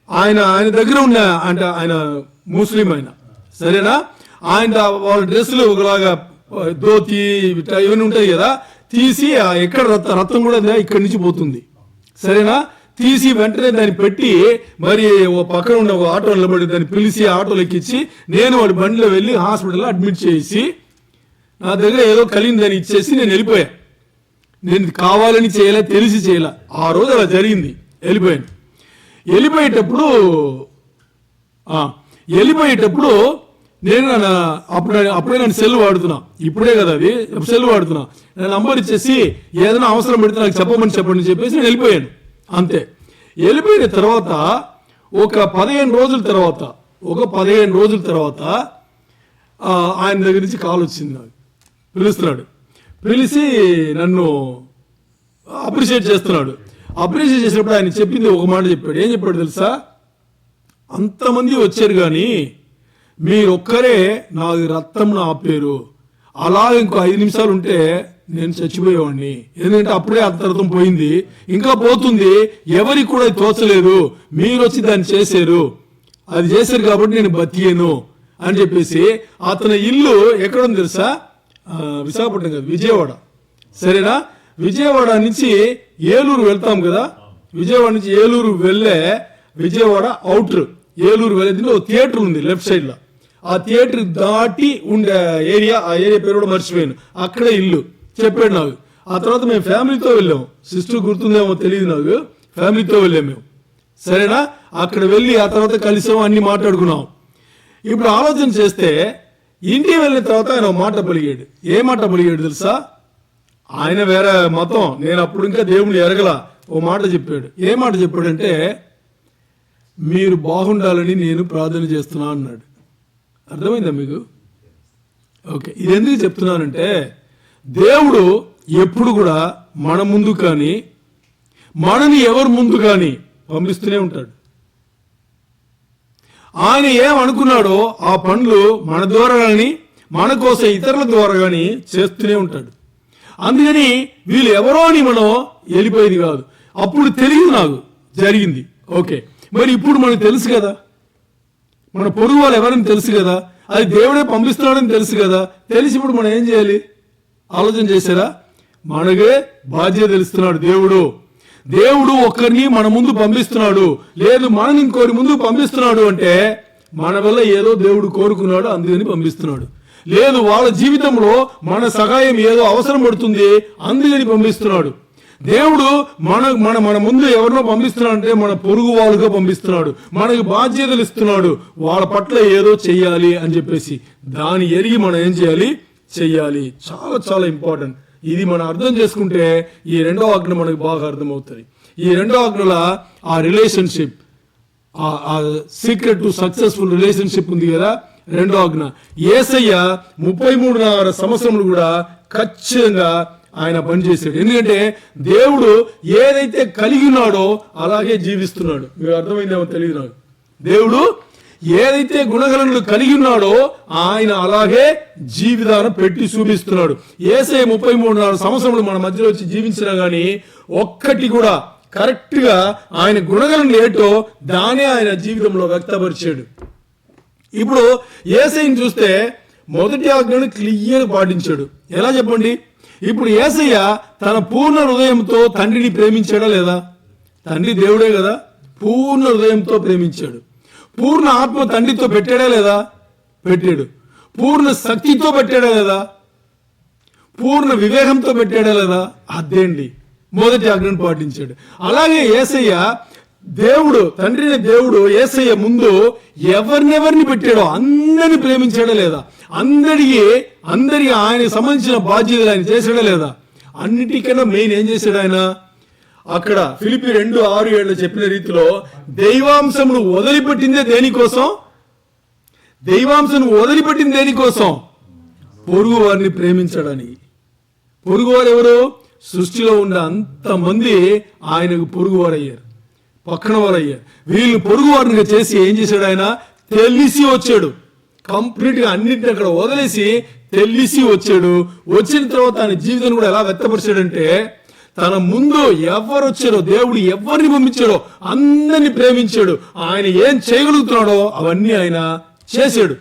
ఆయన దగ్గర ఉన్న, అంటే ఆయన ముస్లిం ఆయన, సరేనా? ఆయన వాళ్ళ డ్రెస్సులు ఒకలాగా ధోతి ఇవన్నీ ఉంటాయి కదా, తీసి ఎక్కడ రక్తం కూడా ఇక్కడి నుంచి పోతుంది, సరేనా? తీసి వెంటనే దాన్ని పెట్టి మరి ఓ పక్కన ఉన్న ఒక ఆటో నిలబడి దాన్ని పిలిచి ఆటోలో ఎక్కించి నేను వాడి బండిలో వెళ్ళి హాస్పిటల్లో అడ్మిట్ చేసి నా దగ్గర ఏదో కలిగిందని ఇచ్చేసి నేను వెళ్ళిపోయా. నేను కావాలని చేయలే, తెలిసి చేయలే. ఆ రోజు అలా జరిగింది. వెళ్ళిపోయేటప్పుడు నేను అప్పుడే నేను సెల్ వాడుతున్నా, ఇప్పుడే కదా అది సెల్ వాడుతున్నా. నేను నంబర్ ఇచ్చేసి ఏదైనా అవసరం పెడితే నాకు చెప్పండి చెప్పేసి నేను వెళ్ళిపోయాను, అంతే. వెళ్ళిపోయిన తర్వాత ఒక 15 రోజుల తర్వాత ఆయన దగ్గర నుంచి కాల్ వచ్చింది, నాకు పిలుస్తున్నాడు. పిలిచి నన్ను అప్రిషియేట్ చేస్తున్నాడు. అప్రిషియేట్ చేసినప్పుడు ఆయన చెప్పింది ఒక మాట చెప్పాడు. ఏం చెప్పాడు తెలుసా? అంతమంది వచ్చారు కానీ మీరొక్కరే నాకు రక్తం ఆపారు. అలా ఇంకో 5 నిమిషాలు ఉంటే నేను చచ్చిపోయేవాడిని. ఎందుకంటే అప్పుడే అంత రక్తం పోయింది, ఇంకా పోతుంది, ఎవరికి కూడా తోచలేదు, మీరు వచ్చి దాన్ని చేశారు, అది చేశారు కాబట్టి నేను బతికేను అని చెప్పేసి. అతని ఇల్లు ఎక్కడుంది తెలుసా? విశాఖపట్నం కాదు, విజయవాడ, సరేనా? విజయవాడ నుంచి ఏలూరు వెళ్తాం కదా, విజయవాడ నుంచి ఏలూరు వెళ్ళే విజయవాడ అవుటర్ ఏలూరు వెళ్ళేది ఒక థియేటర్ ఉంది లెఫ్ట్ సైడ్ లో. ఆ థియేటర్ దాటి ఉండే ఏరియా, ఆ ఏరియా పేరు కూడా మర్చిపోయాను, అక్కడే ఇల్లు చెప్పాడు నాకు. ఆ తర్వాత మేము ఫ్యామిలీతో వెళ్ళాము, సిస్టర్ గుర్తుందేమో తెలియదు నాకు, ఫ్యామిలీతో వెళ్ళాము మేము, సరేనా? అక్కడ వెళ్ళి ఆ తర్వాత కలిసాము, అన్ని మాట్లాడుకున్నాం. ఇప్పుడు ఆలోచన చేస్తే ఇంటికి వెళ్ళిన తర్వాత ఆయన మాట పలిగాడు. ఏ మాట పలిగాడు తెలుసా? ఆయన వేరే మతం, నేను అప్పుడు ఇంకా దేవుని ఎరగల. ఓ మాట చెప్పాడు. ఏ మాట చెప్పాడంటే, మీరు బాగుండాలని నేను ప్రార్థన చేస్తున్నా అన్నాడు. అర్థమైందా మీకు? ఓకే, ఇది ఎందుకు చెప్తున్నానంటే దేవుడు ఎప్పుడు కూడా మన ముందు కానీ మనని ఎవరు ముందు కానీ పంపిస్తూనే ఉంటాడు. ఆయన ఏమనుకున్నాడో ఆ పనులు మన ద్వారా కానీ మన కోసం ఇతరుల ద్వారా కానీ చేస్తూనే ఉంటాడు. అందుకని వీళ్ళు ఎవరో అని మనం వెళ్ళిపోయేది కాదు. అప్పుడు తెలియదు, నాకు జరిగింది. ఓకే, మరి ఇప్పుడు మనకు తెలుసు కదా, మన పొరుగు వాళ్ళు ఎవరని తెలుసు కదా, అది దేవుడే పంపిస్తున్నాడని తెలుసు కదా. తెలిసి ఇప్పుడు మనం ఏం చేయాలి? ఆలోచన చేశారా? మనకే బాధ్యత తెలుస్తున్నాడు దేవుడు. దేవుడు ఒక్కరిని మన ముందు పంపిస్తున్నాడు, లేదు మనని ఇంకోరి ముందు పంపిస్తున్నాడు అంటే మన వల్ల ఏదో దేవుడు కోరుకున్నాడు, అందుకని పంపిస్తున్నాడు. లేదు వాళ్ళ జీవితంలో మన సహాయం ఏదో అవసరం పడుతుంది, అందుకని పంపిస్తున్నాడు. దేవుడు మన ముందు ఎవరినో పంపిస్తున్నాడు అంటే మన పొరుగు వాళ్ళుగా పంపిస్తున్నాడు, మనకి బాధ్యతలు ఇస్తున్నాడు, వాళ్ళ పట్ల ఏదో చెయ్యాలి అని చెప్పేసి. దాన్ని ఎరిగి మనం ఏం చేయాలి? చెయ్యాలి. చాలా చాలా ఇంపార్టెంట్. ఇది మనం అర్థం చేసుకుంటే ఈ రెండో ఆజ్ఞ మనకు బాగా అర్థమవుతుంది. ఈ రెండో ఆజ్ఞల ఆ రిలేషన్షిప్, ఆ సీక్రెట్ టు సక్సెస్ఫుల్ రిలేషన్షిప్ ఉంది కదా, రెండో ఆజ్ఞ. యేసయ్య 33.5 సంవత్సరములు కూడా ఖచ్చితంగా ఆయన పనిచేశాడు. ఎందుకంటే దేవుడు ఏదైతే కలిగి ఉన్నాడో అలాగే జీవిస్తున్నాడు. మీకు అర్థమైందేమో తెలియదు నాకు. దేవుడు ఏదైతే గుణగణములు కలిగి ఉన్నాడో ఆయన అలాగే జీవితాన్ని పెట్టి చూపిస్తున్నాడు. యేసయ్య 33.5 సంవత్సరములు మన మధ్యలో వచ్చి జీవించినా గానీ ఒక్కటి కూడా కరెక్ట్ గా ఆయన గుణగణములు ఏంటో దానే ఆయన జీవితంలో వ్యక్తపరిచాడు. ఇప్పుడు యేసయ్యని చూస్తే మొదటి ఆజ్ఞను క్లియర్ పాటించాడు. ఎలా చెప్పండి? ఇప్పుడు యేసయ్య తన పూర్ణ హృదయంతో తండ్రిని ప్రేమించాడా లేదా? తండ్రి దేవుడే కదా, పూర్ణ హృదయంతో ప్రేమించాడు. పూర్ణ ఆత్మ తండ్రితో పెట్టాడా లేదా? పెట్టాడు. పూర్ణ శక్తితో పెట్టాడా లేదా? పూర్ణ వివేకంతో పెట్టాడా లేదా? అదేండి మొదటి ఆజ్ఞను పాటించాడు. అలాగే యేసయ్య దేవుడు, తండ్రిని దేవుడు యేసయ్య ముందు ఎవరినెవరిని పెట్టాడో అందరిని ప్రేమించాడా లేదా? అందరికి ఆయనకు సంబంధించిన బాధ్యతలు ఆయన చేశాడా లేదా? అన్నిటికన్నా మెయిన్ ఏం చేశాడు ఆయన? అక్కడ ఫిలిప్పీ 2:6-7 చెప్పిన రీతిలో దైవాంశమును వదిలిపెట్టిందే దేనికోసం? దైవాంశను వదిలిపెట్టింది దేనికోసం? పొరుగు వారిని ప్రేమించడానికి. పొరుగువారు ఎవరు? సృష్టిలో ఉన్న అంతమంది ఆయనకు పొరుగువారు అయ్యారు, పక్కన వారు అయ్యారు. వీళ్ళు పొరుగు వారిని చేసి ఏం చేశాడు ఆయన? తెలిసి వచ్చాడు. కంప్లీట్ గా అన్నింటిని అక్కడ వదిలేసి తెలిసి వచ్చాడు. వచ్చిన తర్వాత ఆయన జీవితాన్ని కూడా ఎలా వ్యక్తపరిచాడంటే తన ముందు ఎవరు వచ్చారో, దేవుడు ఎవరిని పంపించాడో అందరిని ప్రేమించాడు. ఆయన ఏం చేయగలుగుతున్నాడో అవన్నీ ఆయన చేశాడు.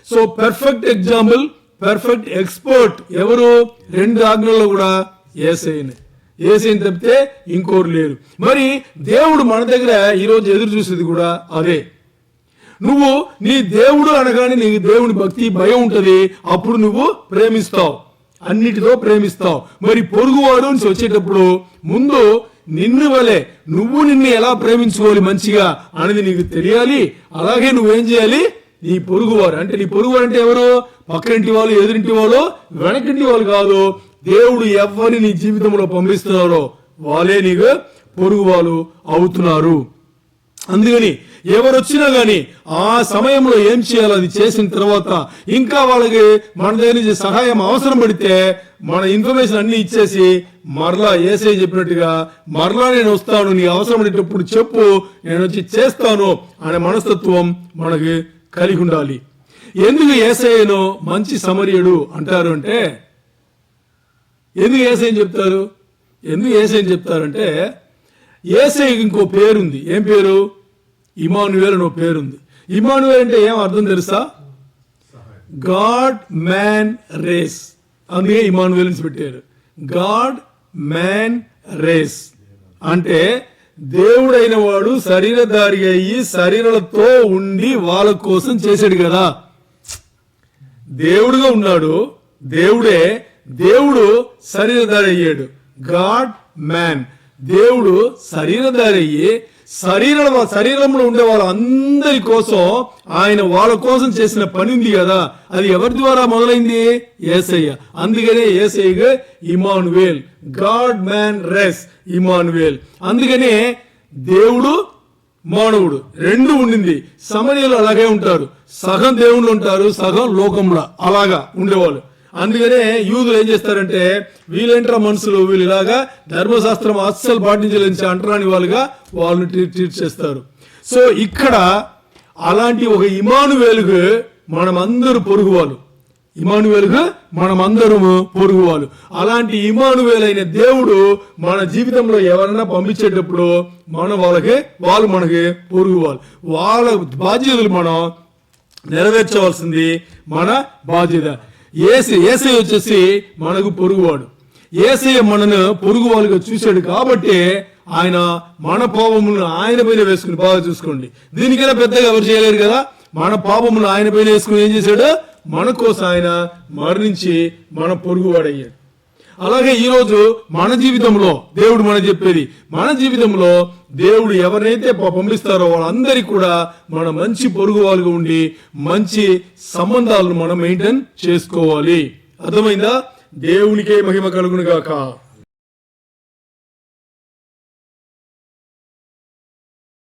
So perfect example, perfect expert ఎవరు? 2 ఆజ్ఞల్లో కూడా యేసయ్యని తప్పితే ఇంకోరు లేరు. మరి దేవుడు మన దగ్గర ఈరోజు ఎదురు చూసేది కూడా అదే. నువ్వు నీ దేవుడు అనగానే నీకు దేవుని భక్తి భయం ఉంటది, అప్పుడు నువ్వు ప్రేమిస్తావు, అన్నిటితో ప్రేమిస్తావు. మరి పొరుగువాడు నుంచి వచ్చేటప్పుడు ముందు నిన్ను వలె నువ్వు నిన్ను ఎలా ప్రేమించుకోవాలి మంచిగా అనేది నీకు తెలియాలి. అలాగే నువ్వేం చేయాలి? నీ పొరుగువారు అంటే, నీ పొరుగువారు అంటే ఎవరు? పక్కనింటి వాళ్ళు, ఎదురింటి వాళ్ళు, వెనకింటి వాళ్ళు కాదు. దేవుడు ఎవరిని నీ జీవితంలో పంపిస్తున్నారో వాళ్ళే నీకు పొరుగు వాళ్ళు అవుతున్నారు. అందుకని ఎవరు వచ్చినా గానీ ఆ సమయంలో ఏం చేయాలో అది చేసిన తర్వాత ఇంకా వాళ్ళకి మన దగ్గర నుంచి సహాయం అవసరం పడితే మన ఇన్ఫర్మేషన్ అన్ని ఇచ్చేసి మరలా యేసయ్య చెప్పినట్టుగా మరలా నేను వస్తాను, నీ అవసరం పడేటప్పుడు చెప్పు, నేను వచ్చి చేస్తాను అనే మనస్తత్వం మనకి కలిగి ఉండాలి. ఎందుకు యేసయ్యను మంచి సమరయుడు అంటారు అంటే, ఎందుకు యేసయ్యని చెప్తారు? ఎందుకు యేసయ్యని చెప్తారంటే యేసయ్యకి ఇంకో పేరుంది. ఏం పేరు? ఇమానుయేల్ అని పేరుంది. ఇమానుయేల్ అంటే ఏం అర్థం తెలుసా? God man race. అందుకే ఇమానుయేల్ అని పెట్టారు. గాడ్ మ్యాన్ రేస్ అంటే దేవుడైన వాడు శరీరధారి అయ్యి శరీరాలతో ఉండి వాళ్ళ కోసం చేశాడు కదా. దేవుడుగా ఉన్నాడు, దేవుడు శరీరధారి అయ్యాడు. గాడ్ మ్యాన్, దేవుడు శరీరధారి అయ్యి శరీరంలో ఉండే వాళ్ళందరి కోసం ఆయన వాళ్ళ కోసం చేసిన పని ఉంది కదా, అది ఎవరి ద్వారా మొదలైంది? యేసయ్య. అందుకనే యేసయ్యగా Emmanuel, god man race, Emmanuel. అందుకనే దేవుడు మానవుడు రెండు ఉండింది. సమరయులు అలాగే ఉంటారు, సగం దేవుళ్ళు ఉంటారు, సగం లోకంలో అలాగా ఉండేవాళ్ళు. అందుకనే యూదులు ఏం చేస్తారంటే వీళ్ళేంట్రా మనుషులు, వీళ్ళు ఇలాగా ధర్మశాస్త్రం అస్సలు పాటించలేని అంటరాని వాళ్ళుగా వాళ్ళని ట్రీట్ చేస్తారు. సో ఇక్కడ అలాంటి ఒక ఇమానువేలుగా మనమందరూ పొరుగువాళ్ళు, ఇమానువేలుగా మనమందరము పొరుగువాళ్ళు. అలాంటి ఇమానువేలైన దేవుడు మన జీవితంలో ఎవరైనా పంపించేటప్పుడు వాళ్ళు మనకి పొరుగువాళ్ళు. వాళ్ళ బాధ్యతలు మనం నెరవేర్చవలసింది మన బాధ్యత. యేసయ్య వచ్చేసి మనకు పొరుగువాడు. యేసయ్య మనను పొరుగు వాళ్ళుగా చూశాడు కాబట్టి ఆయన మన పాపములను ఆయన పైన వేసుకుని, బాగా చూసుకోండి, దీనికైనా పెద్దగా ఎవరు చేయలేరు కదా. మన పాపములను ఆయన పైన వేసుకుని ఏం చేశాడు, మన కోసం ఆయన మరణించి మన పొరుగువాడయ్యాడు. అలాగే ఈరోజు మన జీవితంలో దేవుడు మనం చెప్పేది, మన జీవితంలో దేవుడు ఎవరినైతే పంపిస్తారో వాళ్ళందరికీ కూడా మన మంచి పొరుగు వాళ్ళుగా ఉండి మంచి సంబంధాలను మనం మెయింటైన్ చేసుకోవాలి. అర్థమైందా? దేవునికే మహిమ కలుగును గాక.